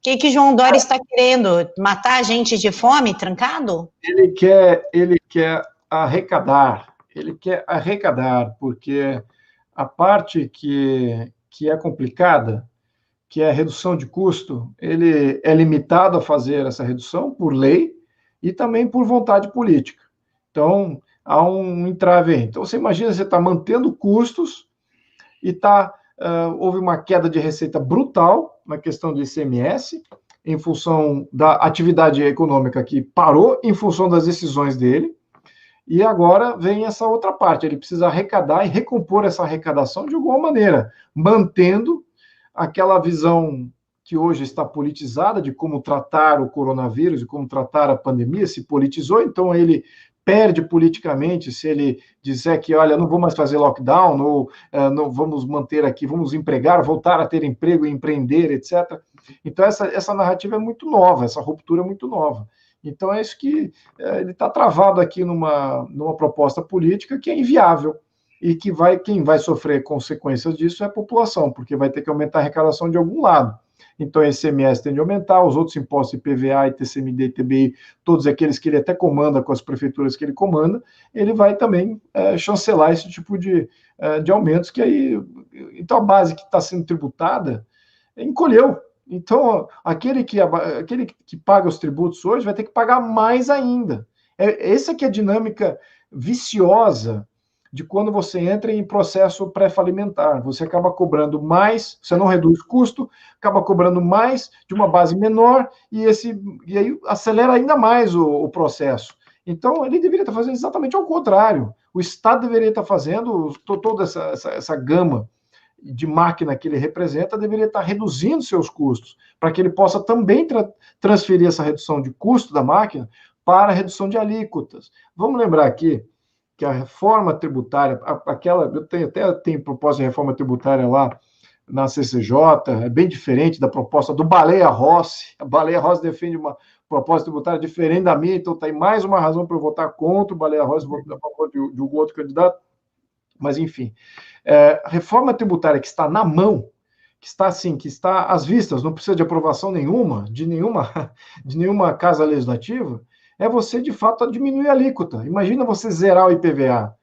que João Dória está querendo? Matar a gente de fome, trancado? Ele quer arrecadar, porque a parte que é complicada, que é a redução de custo, ele é limitado a fazer essa redução por lei e também por vontade política. Então, há um entrave aí. Então, você imagina, você está mantendo custos e houve uma queda de receita brutal na questão do ICMS, em função da atividade econômica que parou, em função das decisões dele, e agora vem essa outra parte, ele precisa arrecadar e recompor essa arrecadação de alguma maneira, mantendo aquela visão que hoje está politizada de como tratar o coronavírus e como tratar a pandemia, se politizou, então ele perde politicamente se ele disser que, olha, não vou mais fazer lockdown, ou não vamos manter aqui, vamos empregar, voltar a ter emprego e empreender, etc. Então, essa narrativa é muito nova, essa ruptura é muito nova. Então, é isso que ele está travado aqui numa proposta política que é inviável e que quem vai sofrer consequências disso é a população, porque vai ter que aumentar a arrecadação de algum lado. Então, o ICMS tem de aumentar, os outros impostos, IPVA, ITCMD, ITBI, todos aqueles que ele até comanda com as prefeituras que ele comanda, ele vai também chancelar esse tipo de aumentos, que aí, então a base que está sendo tributada encolheu. Então, aquele que paga os tributos hoje vai ter que pagar mais ainda. Essa que é a dinâmica viciosa de quando você entra em processo pré-falimentar. Você acaba cobrando mais, você não reduz custo, acaba cobrando mais de uma base menor, e aí acelera ainda mais o processo. Então, ele deveria estar fazendo exatamente ao contrário. O Estado deveria estar fazendo toda essa gama de máquina que ele representa, deveria estar reduzindo seus custos, para que ele possa também transferir essa redução de custo da máquina para a redução de alíquotas. Vamos lembrar aqui que a reforma tributária, eu tenho proposta de reforma tributária lá na CCJ, é bem diferente da proposta do Baleia Rossi. A Baleia Rossi defende uma proposta tributária diferente da minha, então tem mais uma razão para eu votar contra o Baleia Rossi, votar a favor de algum outro candidato. Mas, enfim, a reforma tributária que está na mão, que está às vistas, não precisa de aprovação nenhuma, de nenhuma casa legislativa, é você, de fato, diminuir a alíquota. Imagina você zerar o IPVA,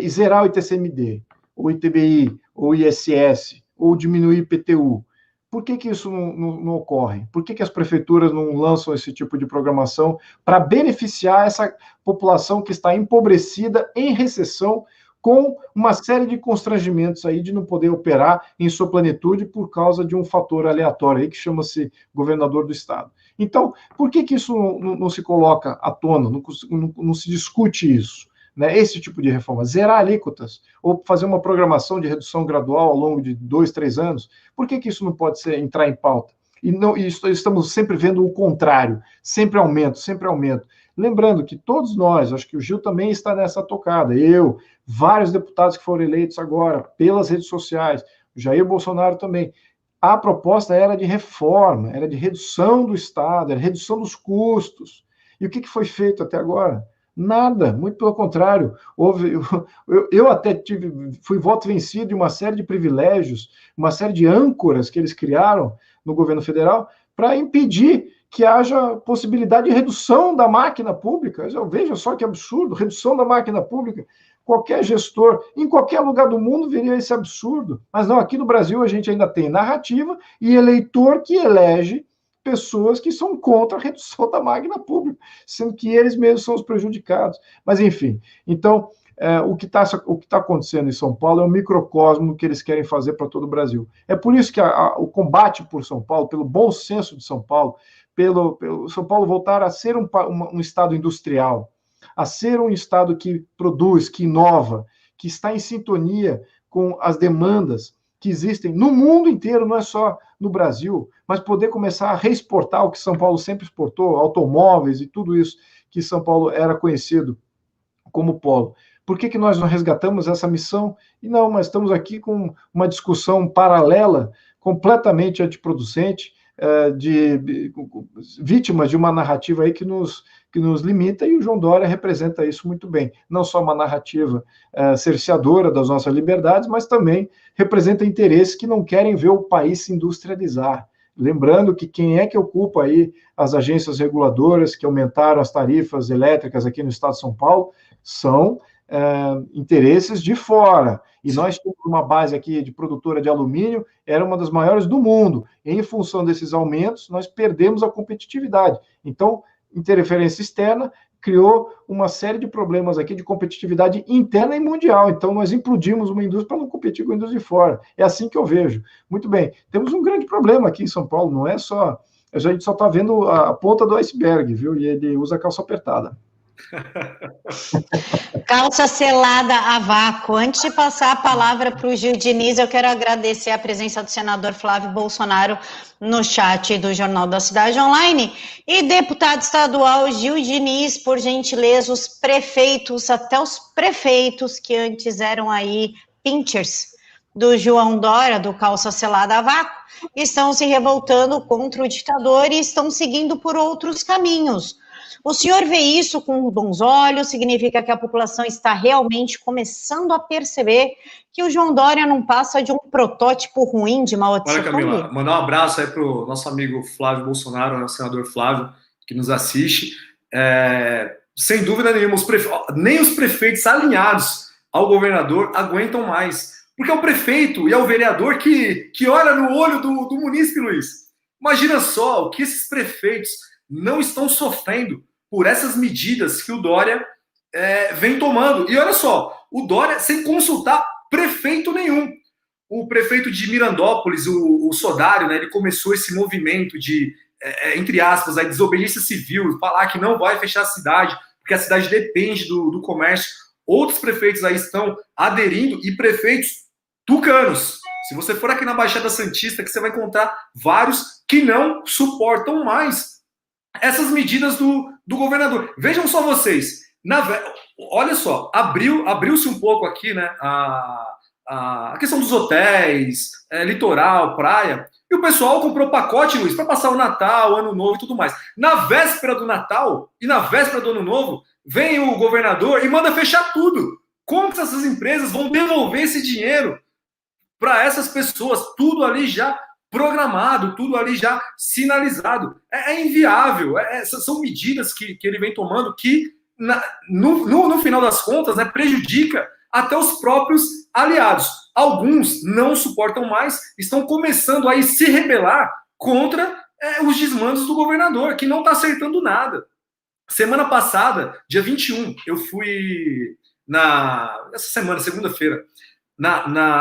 zerar o ITCMD, o ITBI, o ISS, ou diminuir o IPTU. Por que isso não ocorre? Por que as prefeituras não lançam esse tipo de programação para beneficiar essa população que está empobrecida, em recessão, com uma série de constrangimentos aí de não poder operar em sua plenitude por causa de um fator aleatório aí que chama-se governador do estado? Então, por que isso não se coloca à tona, não se discute isso? Né? Esse tipo de reforma, zerar alíquotas, ou fazer uma programação de redução gradual ao longo de 2, 3 anos, por que isso não pode entrar em pauta? E estamos sempre vendo o contrário, sempre aumento, sempre aumento. Lembrando que todos nós, acho que o Gil também está nessa tocada, vários deputados que foram eleitos agora pelas redes sociais, o Jair Bolsonaro também, a proposta era de reforma, era de redução do Estado, era redução dos custos. E o que foi feito até agora? Nada, muito pelo contrário. Eu até fui voto vencido de uma série de privilégios, uma série de âncoras que eles criaram no governo federal para impedir que haja possibilidade de redução da máquina pública. Veja só que absurdo, redução da máquina pública. Qualquer gestor, em qualquer lugar do mundo, veria esse absurdo. Mas não, aqui no Brasil a gente ainda tem narrativa e eleitor que elege pessoas que são contra a redução da máquina pública, sendo que eles mesmos são os prejudicados. Mas, enfim, então, o que tá acontecendo em São Paulo é um microcosmo que eles querem fazer para todo o Brasil. É por isso que o combate por São Paulo, pelo bom senso de São Paulo, pelo São Paulo voltar a ser um estado industrial, a ser um estado que produz, que inova, que está em sintonia com as demandas que existem no mundo inteiro, não é só no Brasil, mas poder começar a reexportar o que São Paulo sempre exportou, automóveis e tudo isso que São Paulo era conhecido como polo. Por que nós não resgatamos essa missão? E não, mas estamos aqui com uma discussão paralela, completamente antiproducente, vítimas de uma narrativa aí que nos limita, e o João Dória representa isso muito bem. Não só uma narrativa cerceadora das nossas liberdades, mas também representa interesses que não querem ver o país se industrializar. Lembrando que quem é que ocupa aí as agências reguladoras que aumentaram as tarifas elétricas aqui no estado de São Paulo são interesses de fora. E nós temos uma base aqui de produtora de alumínio, era uma das maiores do mundo. Em função desses aumentos, nós perdemos a competitividade. Então, interferência externa criou uma série de problemas aqui de competitividade interna e mundial. Então, nós implodimos uma indústria para não competir com a indústria de fora. É assim que eu vejo. Muito bem, temos um grande problema aqui em São Paulo, não é só... A gente só está vendo a ponta do iceberg, viu? E ele usa calça apertada. Calça selada a vácuo. Antes de passar a palavra para o Gil Diniz, eu quero agradecer a presença do senador Flávio Bolsonaro no chat do Jornal da Cidade Online. E deputado estadual Gil Diniz, por gentileza, os prefeitos, até os prefeitos que antes eram aí pinchers do João Dória, do calça selada a vácuo, estão se revoltando contra o ditador e estão seguindo por outros caminhos. O senhor vê isso com bons olhos? Significa que a população está realmente começando a perceber que o João Dória não passa de um protótipo ruim de Mao Tse-tung? Olha, Camila, mandar um abraço aí para o nosso amigo Flávio Bolsonaro, o senador Flávio, que nos assiste. Sem dúvida nenhuma, nem os prefeitos alinhados ao governador aguentam mais. Porque é o prefeito e é o vereador que olha no olho do munícipe, Luiz. Imagina só o que esses prefeitos não estão sofrendo por essas medidas que o Dória vem tomando. E olha só, o Dória sem consultar prefeito nenhum. O prefeito de Mirandópolis, o Sodário, né, ele começou esse movimento de, entre aspas, a desobediência civil, falar que não vai fechar a cidade, porque a cidade depende do comércio. Outros prefeitos aí estão aderindo, e prefeitos tucanos. Se você for aqui na Baixada Santista, que você vai encontrar vários que não suportam mais essas medidas do governador. Vejam só vocês, olha só, abriu-se um pouco aqui, né, a questão dos hotéis, litoral, praia, e o pessoal comprou pacote, Luiz, para passar o Natal, o Ano Novo e tudo mais. Na véspera do Natal e na véspera do Ano Novo, vem o governador e manda fechar tudo. Como que essas empresas vão devolver esse dinheiro para essas pessoas? Tudo ali já programado, tudo ali já sinalizado. É inviável. São medidas que ele vem tomando que, no final das contas, né, prejudica até os próprios aliados. Alguns não suportam mais, estão começando a se rebelar contra os desmandos do governador, que não está acertando nada. Semana passada, dia 21, eu fui essa semana, segunda-feira,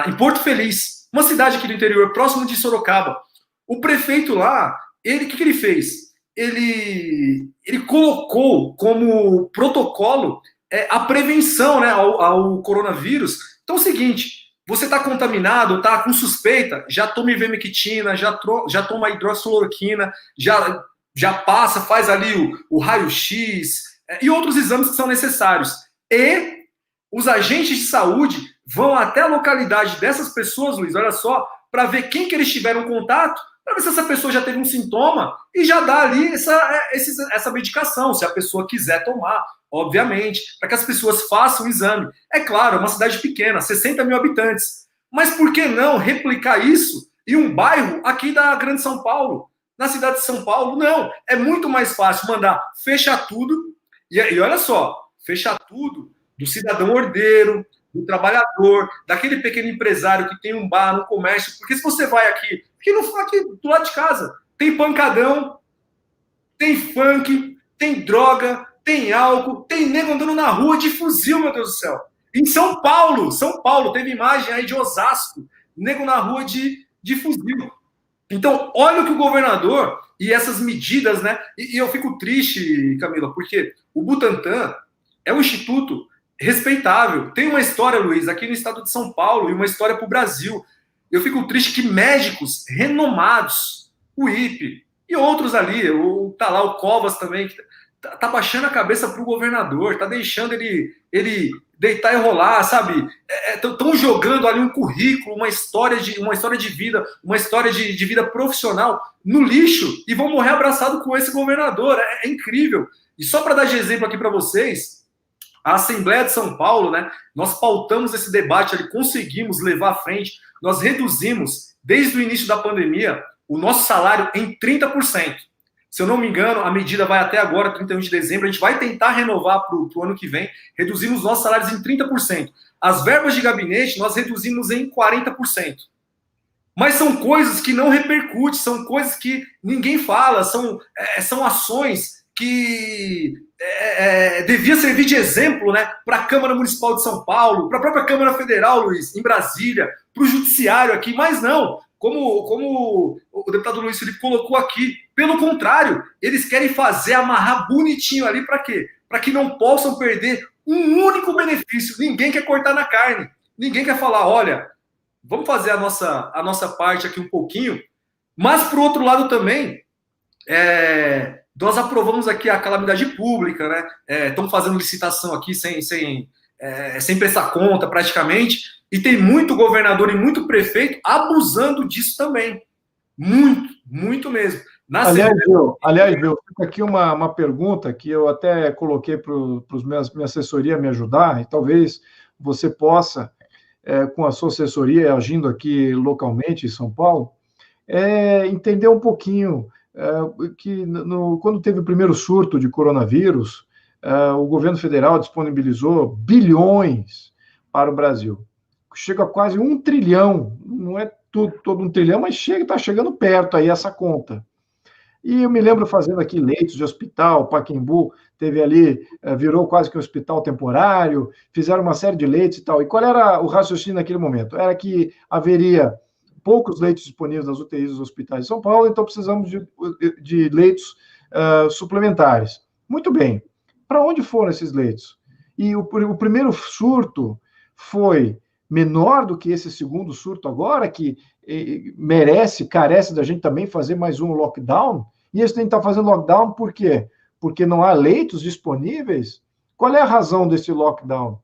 em Porto Feliz, uma cidade aqui do interior, próximo de Sorocaba. O prefeito lá, o que ele fez? Ele colocou como protocolo a prevenção, né, ao coronavírus. Então é o seguinte, você está contaminado, está com suspeita, já toma ivermectina, já toma hidroxicloroquina, já passa, faz ali o raio-x e outros exames que são necessários. E os agentes de saúde vão até a localidade dessas pessoas, Luiz, olha só, para ver quem que eles tiveram contato, para ver se essa pessoa já teve um sintoma e já dá ali essa medicação, se a pessoa quiser tomar, obviamente, para que as pessoas façam o exame. É claro, é uma cidade pequena, 60 mil habitantes, mas por que não replicar isso em um bairro aqui da Grande São Paulo? Na cidade de São Paulo, não. É muito mais fácil mandar fechar tudo, e olha só, fechar tudo do cidadão ordeiro, do trabalhador, daquele pequeno empresário que tem um bar, um comércio, porque se você vai aqui do lado de casa, tem pancadão, tem funk, tem droga, tem álcool, tem nego andando na rua de fuzil, meu Deus do céu. Em São Paulo, teve imagem aí de Osasco, nego na rua de fuzil. Então, olha o que o governador e essas medidas, né? E eu fico triste, Camila, porque o Butantan é um instituto respeitável. Tem uma história, Luiz, aqui no estado de São Paulo e uma história para o Brasil. Eu fico triste que médicos renomados, o IPE e outros ali, tá lá o Covas também, que tá baixando a cabeça para o governador, tá deixando ele deitar e rolar, sabe? Estão jogando ali um currículo, uma história de vida, uma história de vida profissional no lixo e vão morrer abraçado com esse governador. É incrível. E só para dar de exemplo aqui para vocês, a Assembleia de São Paulo, né? Nós pautamos esse debate ali, conseguimos levar à frente, nós reduzimos, desde o início da pandemia, o nosso salário em 30%. Se eu não me engano, a medida vai até agora, 31 de dezembro, a gente vai tentar renovar para o ano que vem, reduzimos nossos salários em 30%. As verbas de gabinete, nós reduzimos em 40%. Mas são coisas que não repercutem, são coisas que ninguém fala, são ações que devia servir de exemplo, né, para a Câmara Municipal de São Paulo, para a própria Câmara Federal, Luiz, em Brasília, para o Judiciário aqui, mas não, como o deputado Luiz Felipe colocou aqui, pelo contrário, eles querem amarrar bonitinho ali para quê? Para que não possam perder um único benefício. Ninguém quer cortar na carne, ninguém quer falar, olha, vamos fazer a nossa parte aqui um pouquinho, mas, por outro lado também, nós aprovamos aqui a calamidade pública, né? Estão fazendo licitação aqui sem prestar conta, praticamente, e tem muito governador e muito prefeito abusando disso também. Muito, muito mesmo. Aliás, Gil, fica aqui uma pergunta que eu até coloquei para minha assessoria me ajudar, e talvez você possa, com a sua assessoria, agindo aqui localmente em São Paulo, entender um pouquinho que quando teve o primeiro surto de coronavírus, o governo federal disponibilizou bilhões para o Brasil. Chega a quase 1 trilhão, não é todo 1 trilhão, mas está chegando perto aí essa conta. E eu me lembro fazendo aqui leitos de hospital, Pacaembu teve ali, virou quase que um hospital temporário, fizeram uma série de leitos e tal. E qual era o raciocínio naquele momento? Era que haveria poucos leitos disponíveis nas UTIs dos hospitais de São Paulo, então precisamos de leitos suplementares. Muito bem. Para onde foram esses leitos? E o primeiro surto foi menor do que esse segundo surto agora, que carece da gente também fazer mais um lockdown, e eles têm que estar fazendo lockdown por quê? Porque não há leitos disponíveis? Qual é a razão desse lockdown?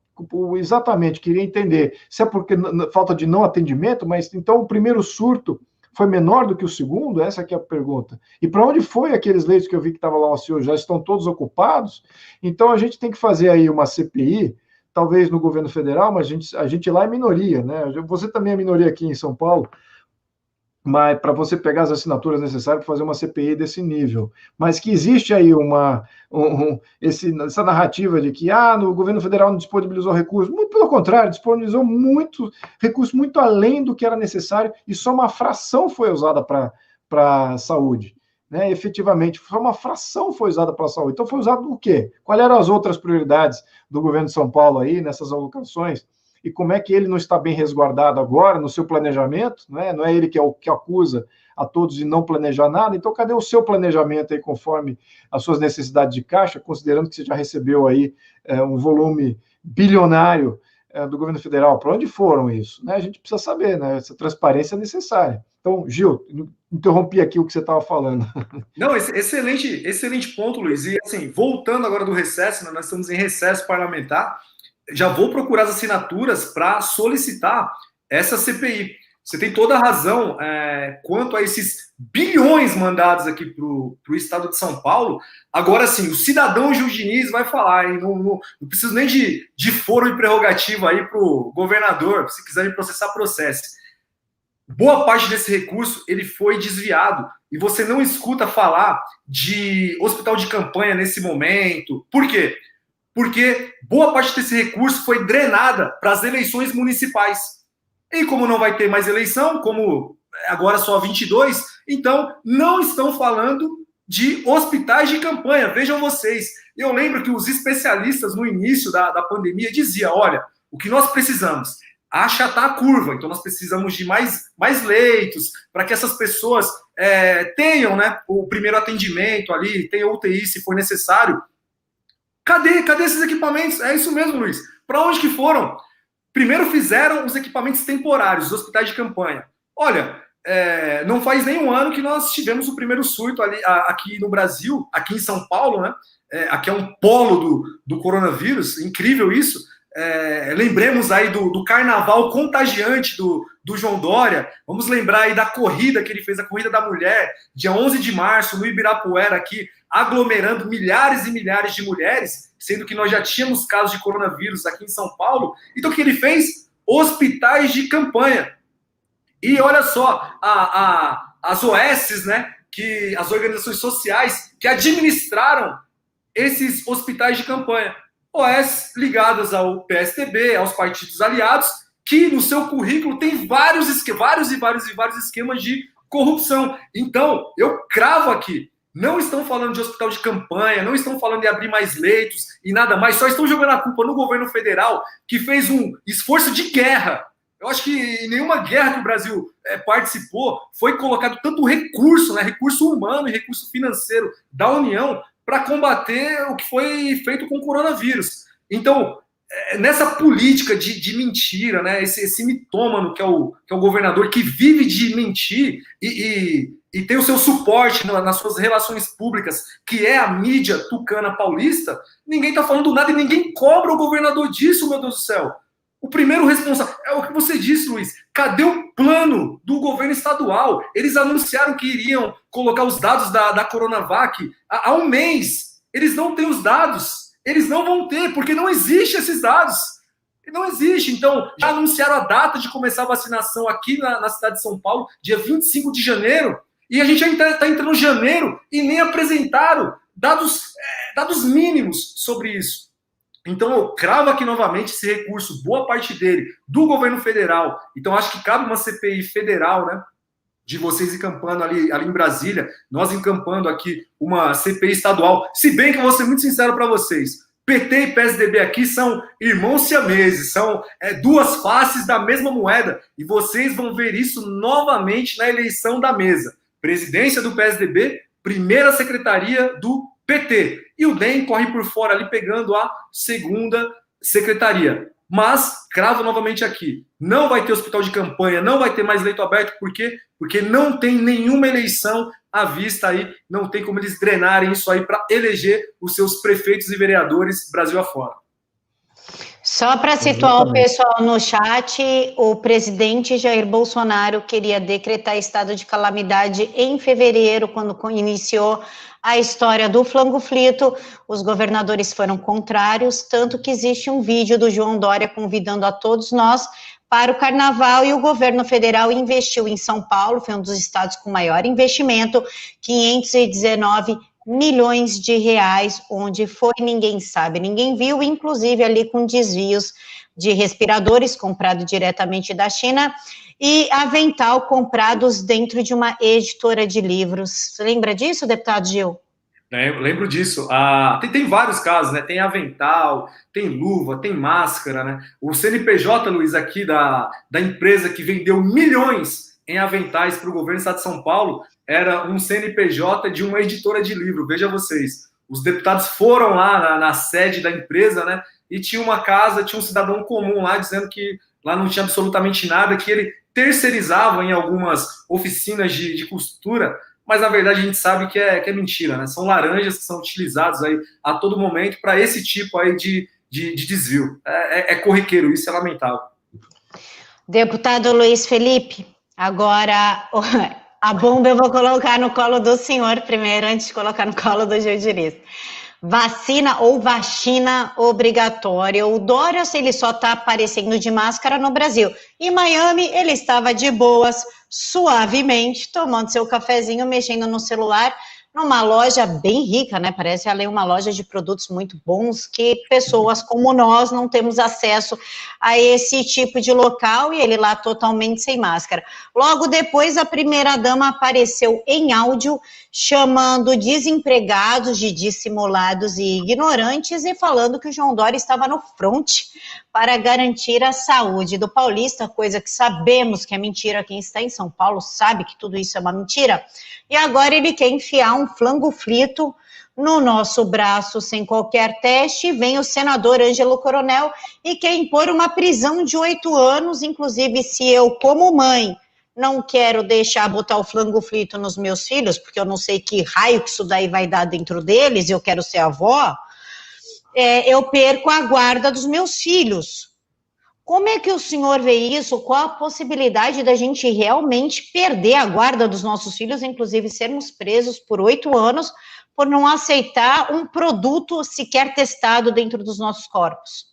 Exatamente, queria entender se é porque falta de não atendimento, mas então o primeiro surto foi menor do que o segundo? Essa aqui é a pergunta. E para onde foi aqueles leitos que eu vi que estava lá o senhor? Já estão todos ocupados? Então a gente tem que fazer aí uma CPI, talvez no governo federal, mas a gente lá é minoria, né? Você também é minoria aqui em São Paulo, mas para você pegar as assinaturas necessárias para fazer uma CPI desse nível. Mas que existe aí essa narrativa de que no governo federal não disponibilizou recursos. Muito pelo contrário, disponibilizou recursos muito além do que era necessário, e só uma fração foi usada para a saúde. Né, efetivamente, só uma fração foi usada para a saúde. Então, foi usado o quê? Quais eram as outras prioridades do governo de São Paulo aí, nessas alocações? E como é que ele não está bem resguardado agora no seu planejamento? Né? Não é ele que é o que acusa a todos de não planejar nada? Então, cadê o seu planejamento aí, conforme as suas necessidades de caixa, considerando que você já recebeu aí um volume bilionário do governo federal? Para onde foram isso? Né? A gente precisa saber, né? Essa transparência é necessária. Então, Gil, interrompi aqui o que você estava falando. Não, excelente ponto, Luiz. E assim, voltando agora do recesso, né, nós estamos em recesso parlamentar, já vou procurar as assinaturas para solicitar essa CPI. você tem toda a razão quanto a esses bilhões mandados aqui para o estado de São Paulo. Agora, sim, o cidadão Gil Diniz vai falar, hein? Não preciso nem de foro e prerrogativa aí para o governador, se quiser me processar, processe. Boa parte desse recurso ele foi desviado e você não escuta falar de hospital de campanha nesse momento. Por quê? Porque boa parte desse recurso foi drenada para as eleições municipais. E como não vai ter mais eleição, como agora só 22, então não estão falando de hospitais de campanha. Vejam vocês, eu lembro que os especialistas no início da pandemia diziam, olha, o que nós precisamos achatar a curva, então nós precisamos de mais leitos para que essas pessoas tenham, né, o primeiro atendimento ali, tenham UTI se for necessário. Cadê esses equipamentos? É isso mesmo, Luiz. Para onde que foram? Primeiro fizeram os equipamentos temporários, os hospitais de campanha. Olha, não faz nem um ano que nós tivemos o primeiro surto ali, aqui no Brasil, aqui em São Paulo, né? Aqui é um polo do coronavírus, incrível isso. Lembremos aí do carnaval contagiante do João Dória, vamos lembrar aí da corrida que ele fez, a Corrida da Mulher, dia 11 de março, no Ibirapuera, aqui, aglomerando milhares e milhares de mulheres, sendo que nós já tínhamos casos de coronavírus aqui em São Paulo. Então, o que ele fez? Hospitais de campanha. E olha só, as OSs, né, as organizações sociais que administraram esses hospitais de campanha. OS ligadas ao PSDB, aos partidos aliados, que no seu currículo tem vários esquemas de corrupção. Então, eu cravo aqui, não estão falando de hospital de campanha, não estão falando de abrir mais leitos e nada mais, só estão jogando a culpa no governo federal, que fez um esforço de guerra. Eu acho que em nenhuma guerra que o Brasil participou foi colocado tanto recurso, né, recurso humano e recurso financeiro da União para combater o que foi feito com o coronavírus. Então, nessa política de mentira, né, esse mitômano que é o governador, que vive de mentir e tem o seu suporte nas suas relações públicas, que é a mídia tucana paulista, ninguém está falando nada e ninguém cobra o governador disso, meu Deus do céu. O primeiro responsável, é o que você disse, Luiz, cadê o plano do governo estadual? Eles anunciaram que iriam colocar os dados da Coronavac há um mês. Eles não têm os dados, eles não vão ter, porque não existem esses dados. Não existe. Então, já anunciaram a data de começar a vacinação aqui na cidade de São Paulo, dia 25 de janeiro, e a gente já está entrando em janeiro e nem apresentaram dados mínimos sobre isso. Então, eu cravo aqui novamente esse recurso, boa parte dele, do governo federal. Então, acho que cabe uma CPI federal, né? De vocês encampando ali em Brasília, nós encampando aqui uma CPI estadual. Se bem que eu vou ser muito sincero para vocês, PT e PSDB aqui são irmãos siameses, são duas faces da mesma moeda. E vocês vão ver isso novamente na eleição da mesa. Presidência do PSDB, primeira secretaria do PT. E o DEM corre por fora ali pegando a segunda secretaria. Mas, cravo novamente aqui, não vai ter hospital de campanha, não vai ter mais leito aberto, por quê? Porque não tem nenhuma eleição à vista aí, não tem como eles drenarem isso aí para eleger os seus prefeitos e vereadores Brasil afora. Só para situar o pessoal no chat, o presidente Jair Bolsonaro queria decretar estado de calamidade em fevereiro, quando iniciou a história do flango frito. Os governadores foram contrários, tanto que existe um vídeo do João Dória convidando a todos nós para o carnaval, e o governo federal investiu em São Paulo, foi um dos estados com maior investimento, 519 milhões de reais, onde foi ninguém sabe, ninguém viu, inclusive ali com desvios de respiradores comprados diretamente da China e avental comprados dentro de uma editora de livros. Você lembra disso, deputado Gil? Eu lembro disso. Tem vários casos, né? Tem avental, tem luva, tem máscara, né? O CNPJ, Luiz, aqui da empresa que vendeu milhões em aventais para o governo do estado de São Paulo, era um CNPJ de uma editora de livro. Veja vocês, os deputados foram lá na sede da empresa, né? E tinha uma casa, tinha um cidadão comum lá dizendo que lá não tinha absolutamente nada, que ele terceirizava em algumas oficinas de costura, mas na verdade a gente sabe que é mentira, né? São laranjas que são utilizados aí a todo momento para esse tipo aí de desvio. É corriqueiro, isso é lamentável. Deputado Luiz Felipe, Agora, a bomba eu vou colocar no colo do senhor primeiro, antes de colocar no colo do jurista. Vacina ou vacina obrigatória. O Dória, ele só está aparecendo de máscara no Brasil. Em Miami, ele estava de boas, suavemente, tomando seu cafezinho, mexendo no celular, numa loja bem rica, né? Parece ali uma loja de produtos muito bons, que pessoas como nós não temos acesso a esse tipo de local, e ele lá totalmente sem máscara. Logo depois, a primeira-dama apareceu em áudio, chamando desempregados de dissimulados e ignorantes, e falando que o João Dória estava no fronte para garantir a saúde do paulista, coisa que sabemos que é mentira. Quem está em São Paulo sabe que tudo isso é uma mentira. E agora ele quer enfiar um flango frito no nosso braço sem qualquer teste. Vem o senador Ângelo Coronel e quer impor uma prisão de 8 anos, inclusive se eu, como mãe, não quero deixar botar o flango frito nos meus filhos, porque eu não sei que raio que isso daí vai dar dentro deles, eu quero ser avó, eu perco a guarda dos meus filhos. Como é que o senhor vê isso? Qual a possibilidade da gente realmente perder a guarda dos nossos filhos, inclusive sermos presos por 8 anos, por não aceitar um produto sequer testado dentro dos nossos corpos?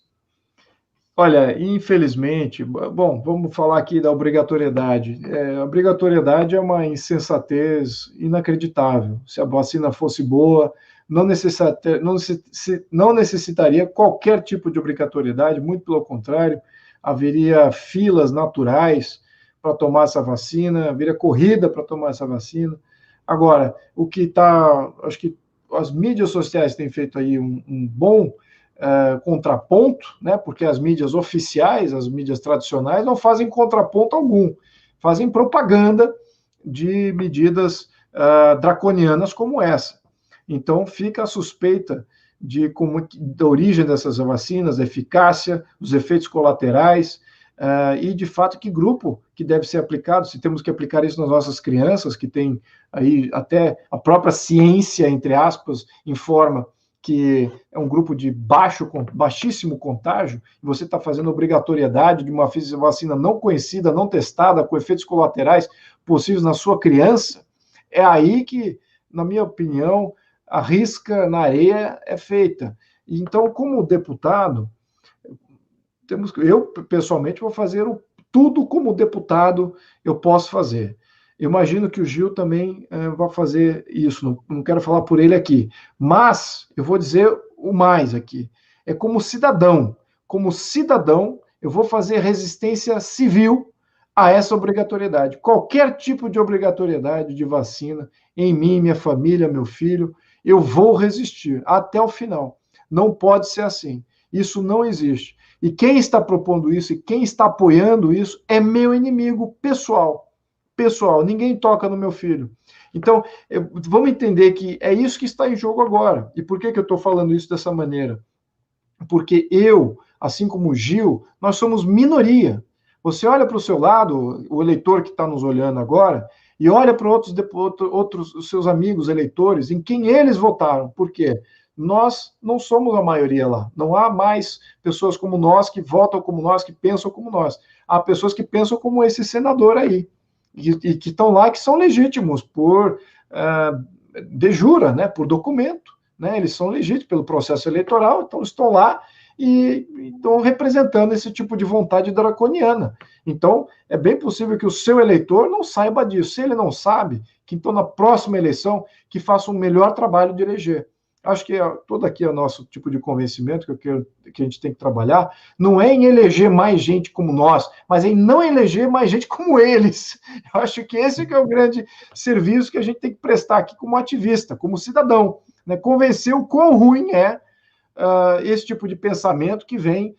Olha, infelizmente, bom, vamos falar aqui da obrigatoriedade. A obrigatoriedade é uma insensatez inacreditável. Se a vacina fosse boa, não necessitaria qualquer tipo de obrigatoriedade, muito pelo contrário, haveria filas naturais para tomar essa vacina, haveria corrida para tomar essa vacina. Agora, acho que as mídias sociais têm feito aí um bom contraponto, né? Porque as mídias oficiais, as mídias tradicionais, não fazem contraponto algum, fazem propaganda de medidas draconianas como essa. Então, fica a suspeita da origem dessas vacinas, da eficácia, dos efeitos colaterais, e, de fato, que grupo que deve ser aplicado, se temos que aplicar isso nas nossas crianças, que tem aí até a própria ciência, entre aspas, informa que é um grupo de baixíssimo contágio, e você está fazendo obrigatoriedade de uma vacina não conhecida, não testada, com efeitos colaterais possíveis na sua criança, é aí que, na minha opinião, a risca na areia é feita. Então, como deputado, eu, pessoalmente, vou fazer tudo como deputado eu posso fazer. Eu imagino que o Gil também vai fazer isso, não quero falar por ele aqui, mas eu vou dizer o mais aqui. É como cidadão, eu vou fazer resistência civil a essa obrigatoriedade. Qualquer tipo de obrigatoriedade de vacina em mim, minha família, meu filho, eu vou resistir até o final. Não pode ser assim. Isso não existe. E quem está propondo isso e quem está apoiando isso é meu inimigo pessoal. Ninguém toca no meu filho. Então, vamos entender que é isso que está em jogo agora. E por que eu estou falando isso dessa maneira? Porque eu, assim como o Gil, nós somos minoria. Você olha para o seu lado, o eleitor que está nos olhando agora, e olha para outros seus amigos eleitores, em quem eles votaram. Por quê? Nós não somos a maioria lá. Não há mais pessoas como nós, que votam como nós, que pensam como nós. Há pessoas que pensam como esse senador aí, e que estão lá, que são legítimos por de jura, né, por documento. Né, eles são legítimos pelo processo eleitoral, então estão lá e estão representando esse tipo de vontade draconiana. Então, é bem possível que o seu eleitor não saiba disso. Se ele não sabe, que então na próxima eleição, que faça um melhor trabalho de eleger. Acho que todo aqui é o nosso tipo de convencimento que a gente tem que trabalhar, não é em eleger mais gente como nós, mas em não eleger mais gente como eles. Eu acho que esse que é o grande serviço que a gente tem que prestar aqui como ativista, como cidadão, né? Convencer o quão ruim é esse tipo de pensamento que vem,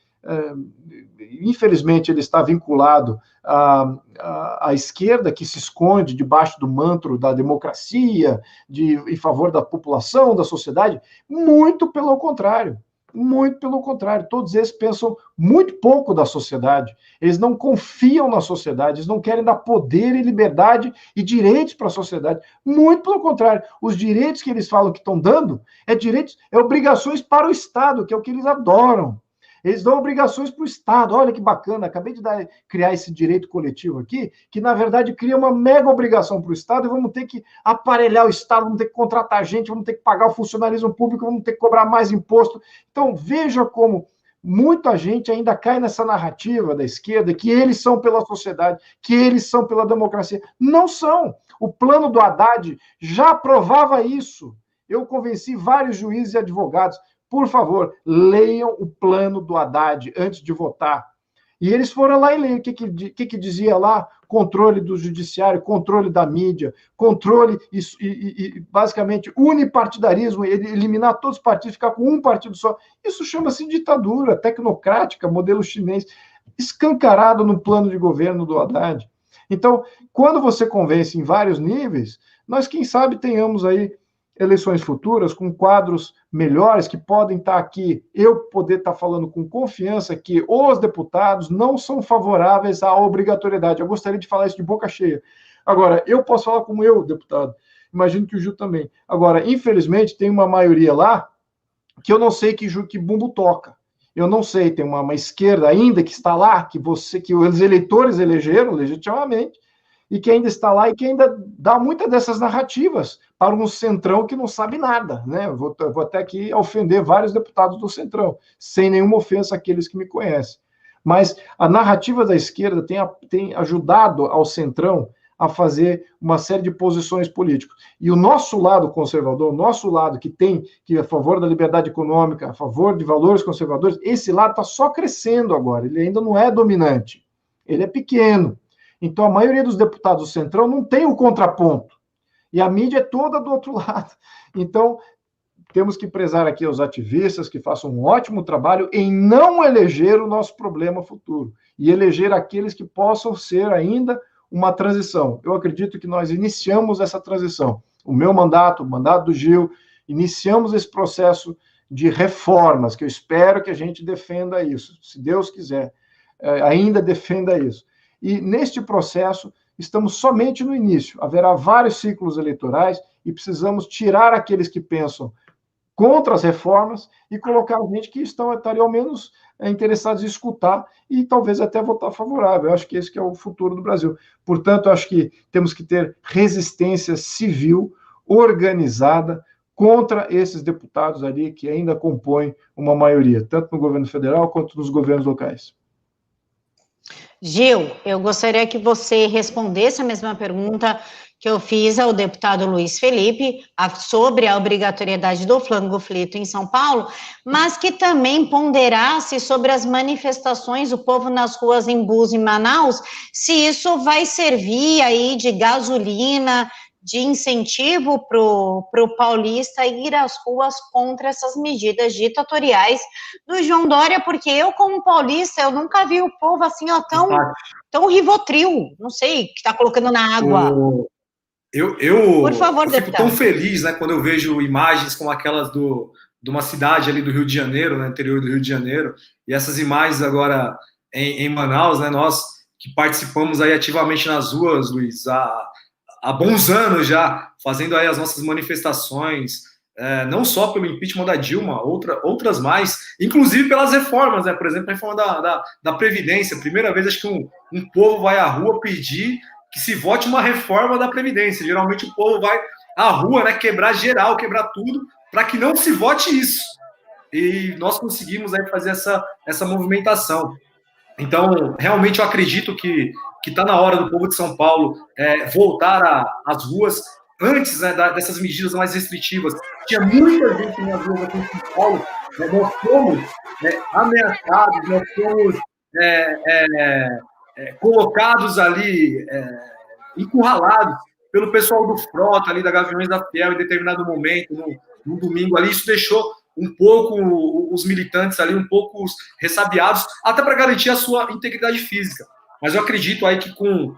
infelizmente ele está vinculado à esquerda, que se esconde debaixo do manto da democracia, em favor da população, da sociedade. Muito pelo contrário, todos eles pensam muito pouco da sociedade, eles não confiam na sociedade, eles não querem dar poder e liberdade e direitos para a sociedade, muito pelo contrário, os direitos que eles falam que estão dando, obrigações para o Estado, que é o que eles adoram. Eles dão obrigações para o Estado. Olha que bacana, acabei de criar esse direito coletivo aqui, que na verdade cria uma mega obrigação para o Estado e vamos ter que aparelhar o Estado, vamos ter que contratar gente, vamos ter que pagar o funcionalismo público, vamos ter que cobrar mais imposto. Então, veja como muita gente ainda cai nessa narrativa da esquerda que eles são pela sociedade, que eles são pela democracia. Não são. O plano do Haddad já provava isso. Eu convenci vários juízes e advogados. Por favor, leiam o plano do Haddad antes de votar. E eles foram lá e leram o que dizia lá: controle do judiciário, controle da mídia, controle e basicamente unipartidarismo, eliminar todos os partidos, ficar com um partido só. Isso chama-se ditadura tecnocrática, modelo chinês, escancarado no plano de governo do Haddad. Então, quando você convence em vários níveis, nós, quem sabe, tenhamos aí eleições futuras com quadros melhores que podem estar aqui, eu poder estar falando com confiança que os deputados não são favoráveis à obrigatoriedade. Eu gostaria de falar isso de boca cheia. Agora, eu posso falar como eu, deputado, imagino que o Gil também. Agora, infelizmente, tem uma maioria lá que eu não sei que bumbo toca. Eu não sei, tem uma esquerda ainda que está lá, que os eleitores elegeram legitimamente, e que ainda está lá e que ainda dá muitas dessas narrativas para um centrão que não sabe nada, né? Vou até aqui ofender vários deputados do centrão, sem nenhuma ofensa àqueles que me conhecem. Mas a narrativa da esquerda tem ajudado ao centrão a fazer uma série de posições políticas. E o nosso lado conservador, o nosso lado que é a favor da liberdade econômica, a favor de valores conservadores, esse lado está só crescendo agora, ele ainda não é dominante, ele é pequeno. Então, a maioria dos deputados do Centrão não tem o contraponto. E a mídia é toda do outro lado. Então, temos que prezar aqui aos ativistas que façam um ótimo trabalho em não eleger o nosso problema futuro. E eleger aqueles que possam ser ainda uma transição. Eu acredito que nós iniciamos essa transição. O meu mandato, o mandato do Gil, iniciamos esse processo de reformas, que eu espero que a gente defenda isso. Se Deus quiser, ainda defenda isso. E neste processo, estamos somente no início. Haverá vários ciclos eleitorais e precisamos tirar aqueles que pensam contra as reformas e colocar gente que estaria ao menos interessados em escutar e talvez até votar favorável. Eu acho que esse que é o futuro do Brasil. Portanto, eu acho que temos que ter resistência civil organizada contra esses deputados ali que ainda compõem uma maioria, tanto no governo federal quanto nos governos locais. Gil, eu gostaria que você respondesse a mesma pergunta que eu fiz ao deputado Luiz Felipe sobre a obrigatoriedade do flango-flito em São Paulo, mas que também ponderasse sobre as manifestações do povo nas ruas em Búzios e Manaus, se isso vai servir aí de gasolina, de incentivo para o paulista ir às ruas contra essas medidas ditatoriais do João Dória, porque eu, como paulista, eu nunca vi o povo assim, ó, tão rivotril, não sei, que está colocando na água. Por favor, eu fico tão feliz, né, quando eu vejo imagens como aquelas de uma cidade ali do Rio de Janeiro, né, interior do Rio de Janeiro, e essas imagens agora em Manaus, né, nós que participamos aí ativamente nas ruas, Luiz, há bons anos já, fazendo aí as nossas manifestações, não só pelo impeachment da Dilma, outras mais, inclusive pelas reformas, né? Por exemplo, a reforma da Previdência. Primeira vez, acho que um povo vai à rua pedir que se vote uma reforma da Previdência. Geralmente o povo vai à rua, né, quebrar geral, quebrar tudo, para que não se vote isso. E nós conseguimos aí fazer essa movimentação. Então, realmente eu acredito que está na hora do povo de São Paulo voltar às ruas antes, né, dessas medidas mais restritivas. Tinha muita gente nas ruas aqui em São Paulo, né, nós fomos ameaçados, nós fomos colocados ali, encurralados pelo pessoal do Frota, ali da Gaviões da Fiel, em determinado momento, no domingo ali. Isso deixou um pouco os militantes ali, um pouco ressabiados, até para garantir a sua integridade física. Mas eu acredito aí que com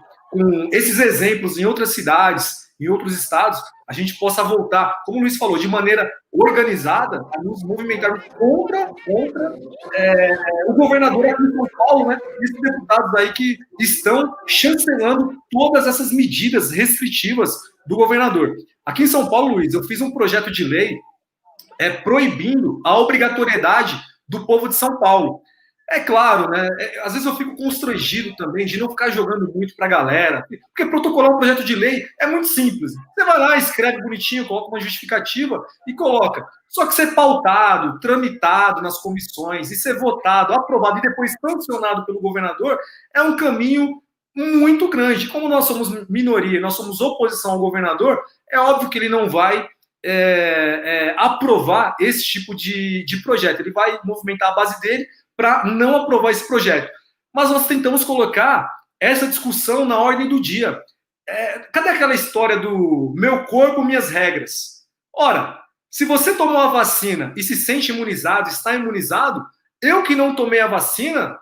esses exemplos em outras cidades, em outros estados, a gente possa voltar, como o Luiz falou, de maneira organizada, a nos movimentarmos contra o governador aqui em São Paulo, né? E esses deputados aí que estão chancelando todas essas medidas restritivas do governador. Aqui em São Paulo, Luiz, eu fiz um projeto de lei proibindo a obrigatoriedade do povo de São Paulo. É claro, né? Às vezes eu fico constrangido também de não ficar jogando muito para a galera, porque protocolar um projeto de lei é muito simples. Você vai lá, escreve bonitinho, coloca uma justificativa e coloca. Só que ser pautado, tramitado nas comissões e ser votado, aprovado e depois sancionado pelo governador é um caminho muito grande. Como nós somos minoria, nós somos oposição ao governador, é óbvio que ele não vai aprovar esse tipo de projeto. Ele vai movimentar a base dele para não aprovar esse projeto. Mas nós tentamos colocar essa discussão na ordem do dia. Cadê aquela história do meu corpo, minhas regras? Ora, se você tomou a vacina e se sente imunizado, está imunizado, eu que não tomei a vacina,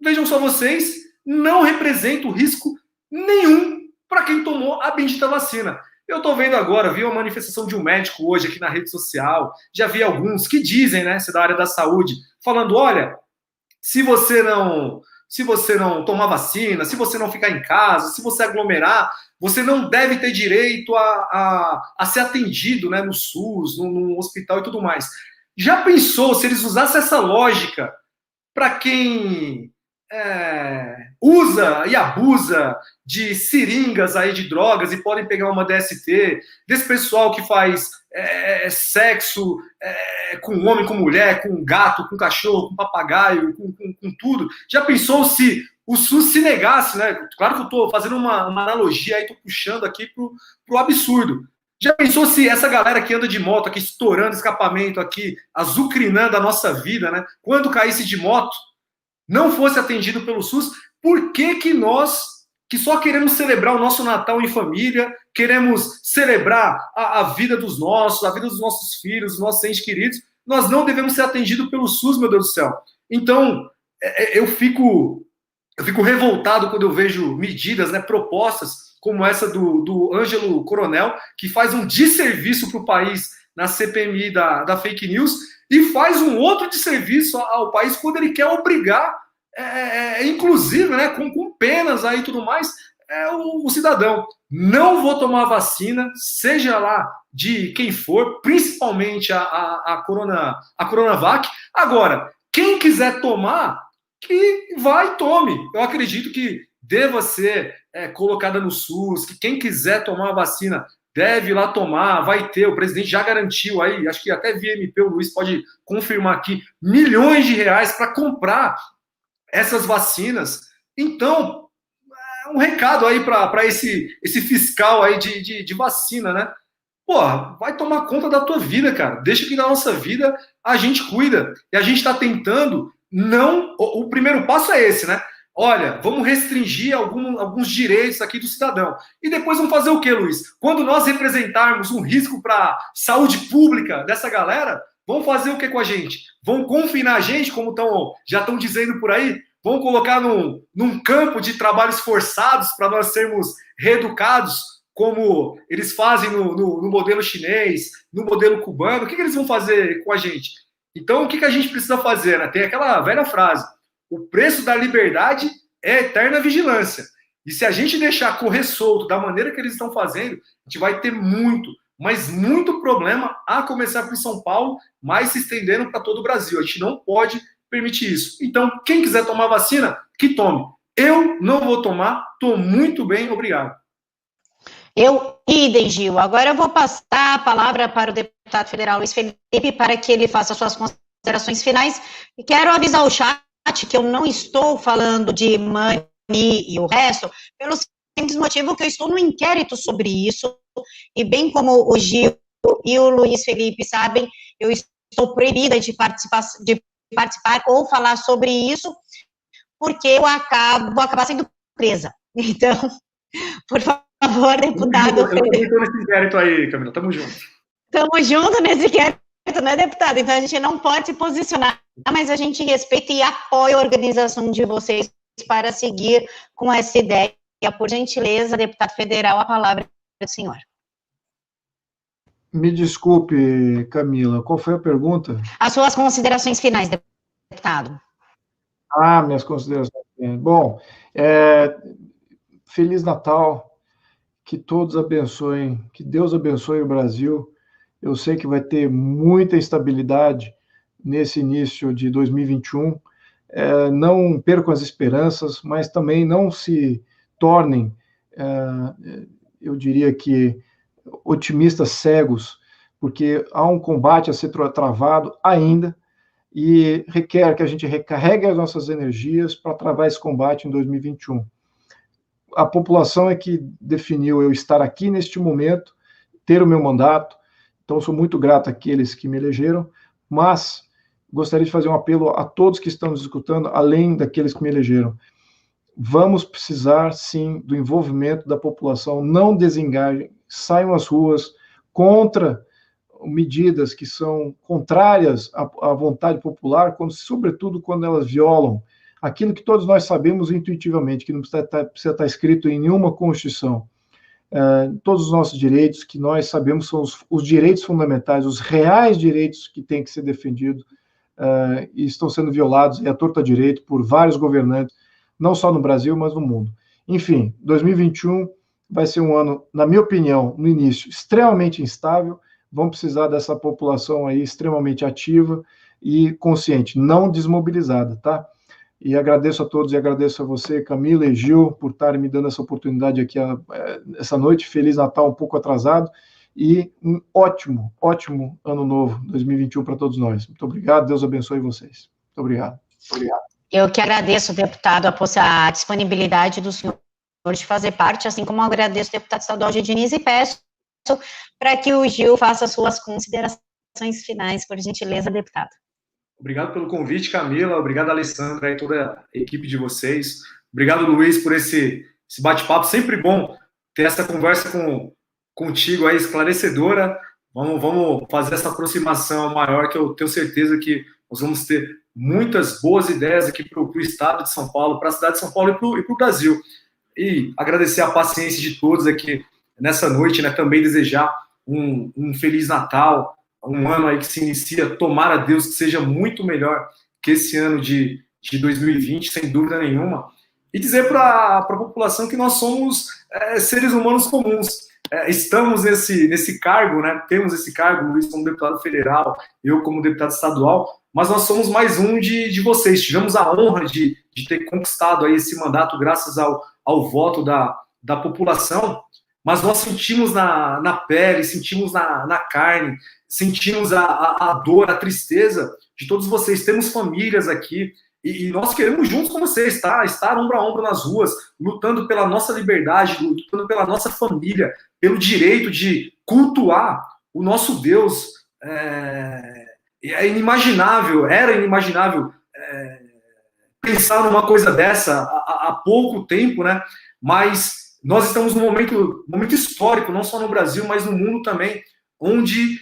vejam só vocês, não represento risco nenhum para quem tomou a bendita vacina. Eu estou vendo agora, vi uma manifestação de um médico hoje aqui na rede social, já vi alguns que dizem, né, da área da saúde, falando, olha, se você não tomar vacina, se você não ficar em casa, se você aglomerar, você não deve ter direito a ser atendido, né, no SUS, no hospital e tudo mais. Já pensou se eles usassem essa lógica para quem usa e abusa de seringas aí de drogas e podem pegar uma DST, desse pessoal que faz sexo com homem, com mulher, com gato, com cachorro, com papagaio, com tudo. Já pensou se o SUS se negasse, né? Claro que eu estou fazendo uma analogia aí, estou puxando aqui pro absurdo. Já pensou se essa galera que anda de moto aqui, estourando escapamento aqui, azucrinando a nossa vida, né? Quando caísse de moto, não fosse atendido pelo SUS, por que nós, que só queremos celebrar o nosso Natal em família, queremos celebrar a vida dos nossos, a vida dos nossos filhos, dos nossos entes queridos, nós não devemos ser atendidos pelo SUS, meu Deus do céu. Então, eu fico revoltado quando eu vejo medidas, né, propostas como essa do Ângelo Coronel, que faz um desserviço para o país na CPMI da fake news, e faz um outro desserviço ao país quando ele quer obrigar, inclusive, né, com penas aí e tudo mais, o cidadão. Não vou tomar vacina, seja lá de quem for, principalmente a Coronavac. Agora, quem quiser tomar, que vai e tome. Eu acredito que deva ser colocada no SUS, que quem quiser tomar a vacina deve ir lá tomar, vai ter, o presidente já garantiu aí, acho que até via MP, o Luiz pode confirmar aqui, milhões de reais para comprar essas vacinas. Então, um recado aí para esse fiscal aí de vacina, né? Porra, vai tomar conta da tua vida, cara. Deixa que na nossa vida a gente cuida. E a gente está tentando não... O primeiro passo é esse, né? Olha, vamos restringir alguns direitos aqui do cidadão. E depois vamos fazer o quê, Luiz? Quando nós representarmos um risco para a saúde pública dessa galera, vão fazer o que com a gente? Vão confinar a gente, como já estão dizendo por aí? Vão colocar num campo de trabalhos forçados para nós sermos reeducados, como eles fazem no modelo chinês, no modelo cubano? O que eles vão fazer com a gente? Então, o que a gente precisa fazer, né? Tem aquela velha frase, o preço da liberdade é eterna vigilância. E se a gente deixar correr solto da maneira que eles estão fazendo, a gente vai ter muito, mas muito problema, a começar por São Paulo, mas se estendendo para todo o Brasil. A gente não pode permitir isso. Então, quem quiser tomar vacina, que tome. Eu não vou tomar, estou muito bem, obrigado. Idem, Gil. Agora eu vou passar a palavra para o deputado federal Luiz Felipe para que ele faça suas considerações finais. E quero avisar o chat que eu não estou falando de Mani e o resto, pelo simples motivo que eu estou no inquérito sobre isso, e bem como o Gil e o Luiz Felipe sabem, eu estou proibida de participar ou falar sobre isso, porque eu vou acabar sendo presa. Então, por favor, deputado... Eu também estou nesse inquérito aí, Camila, tamo junto. Tamo junto nesse inquérito, né, deputado? Então, a gente não pode se posicionar, mas a gente respeita e apoia a organização de vocês para seguir com essa ideia. Por gentileza, deputado federal, a palavra é do senhor. Me desculpe, Camila, qual foi a pergunta? As suas considerações finais, deputado. Minhas considerações finais. Bom, Feliz Natal, que todos abençoem, que Deus abençoe o Brasil. Eu sei que vai ter muita instabilidade nesse início de 2021. não percam as esperanças, mas também não se tornem, eu diria que, otimistas cegos, porque há um combate a ser travado ainda, e requer que a gente recarregue as nossas energias para travar esse combate em 2021. A população é que definiu eu estar aqui neste momento, ter o meu mandato, então sou muito grato àqueles que me elegeram, mas gostaria de fazer um apelo a todos que estão nos escutando, além daqueles que me elegeram. Vamos precisar, sim, do envolvimento da população, não desengajem, saiam às ruas contra medidas que são contrárias à vontade popular, sobretudo quando elas violam aquilo que todos nós sabemos intuitivamente, que não precisa estar escrito em nenhuma Constituição. Todos os nossos direitos, que nós sabemos são os direitos fundamentais, os reais direitos que têm que ser defendidos, e estão sendo violados, e à torta direito, por vários governantes, não só no Brasil, mas no mundo. Enfim, 2021 vai ser um ano, na minha opinião, no início, extremamente instável. Vão precisar dessa população aí extremamente ativa e consciente, não desmobilizada, tá? E agradeço a todos e agradeço a você, Camila e Gil, por estarem me dando essa oportunidade aqui essa noite. Feliz Natal, um pouco atrasado, e um ótimo ano novo, 2021, para todos nós. Muito obrigado, Deus abençoe vocês. Muito obrigado. Eu que agradeço, deputado, a disponibilidade do senhor de fazer parte, assim como eu agradeço o deputado estadual Diniz, e peço para que o Gil faça suas considerações finais, por gentileza, deputado. Obrigado pelo convite, Camila. Obrigado, Alessandra, e toda a equipe de vocês. Obrigado, Luiz, por esse bate-papo. Sempre bom ter essa conversa contigo aí, esclarecedora. Vamos fazer essa aproximação maior, que eu tenho certeza que nós vamos ter muitas boas ideias aqui para o estado de São Paulo, para a cidade de São Paulo e para o Brasil. E agradecer a paciência de todos aqui nessa noite, né? Também desejar um Feliz Natal, um ano aí que se inicia, tomara a Deus que seja muito melhor que esse ano de 2020, sem dúvida nenhuma, e dizer para a população que nós somos seres humanos comuns. Estamos nesse cargo, né? Temos esse cargo, Luiz como deputado federal, eu como deputado estadual, mas nós somos mais um de vocês. Tivemos a honra de ter conquistado aí esse mandato graças ao voto da população, mas nós sentimos na pele, sentimos na carne, sentimos a dor, a tristeza de todos vocês. Temos famílias aqui, e nós queremos juntos com vocês, tá? Estar ombro a ombro nas ruas, lutando pela nossa liberdade, lutando pela nossa família, pelo direito de cultuar o nosso Deus. Era inimaginável pensar numa coisa dessa há pouco tempo, né? Mas nós estamos num momento histórico, não só no Brasil, mas no mundo também, onde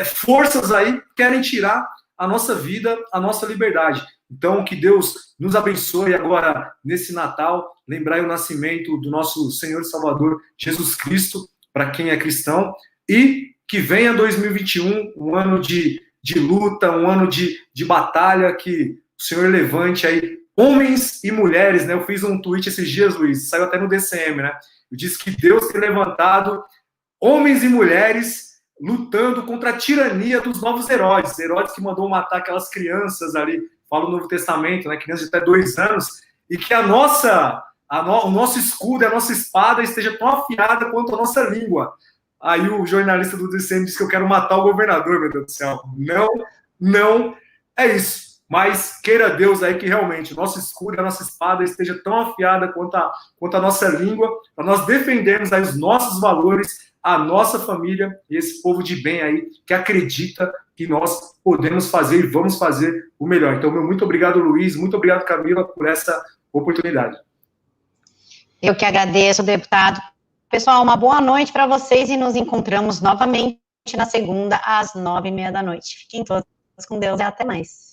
forças aí querem tirar a nossa vida, a nossa liberdade. Então, que Deus nos abençoe agora, nesse Natal, lembrar o nascimento do nosso Senhor e Salvador, Jesus Cristo, para quem é cristão, e que venha 2021, um ano de luta, um ano de batalha, que o Senhor levante aí homens e mulheres, né? Eu fiz um tweet esses dias, Luiz, saiu até no DCM, né? Eu disse que Deus tem levantado homens e mulheres lutando contra a tirania dos novos Herodes que mandou matar aquelas crianças ali, fala o Novo Testamento, né? Crianças de até 2 anos, e que o nosso escudo, a nossa espada esteja tão afiada quanto a nossa língua. Aí o jornalista do DCM disse que eu quero matar o governador, meu Deus do céu. Não, é isso. Mas queira Deus aí que realmente o nosso escudo, a nossa espada esteja tão afiada quanto a nossa língua, para nós defendermos aí os nossos valores, a nossa família e esse povo de bem aí que acredita que nós podemos fazer e vamos fazer o melhor. Então, muito obrigado, Luiz, muito obrigado, Camila, por essa oportunidade. Eu que agradeço, deputado. Pessoal, uma boa noite para vocês e nos encontramos novamente na segunda às 9h30 da noite. Fiquem todos com Deus e até mais.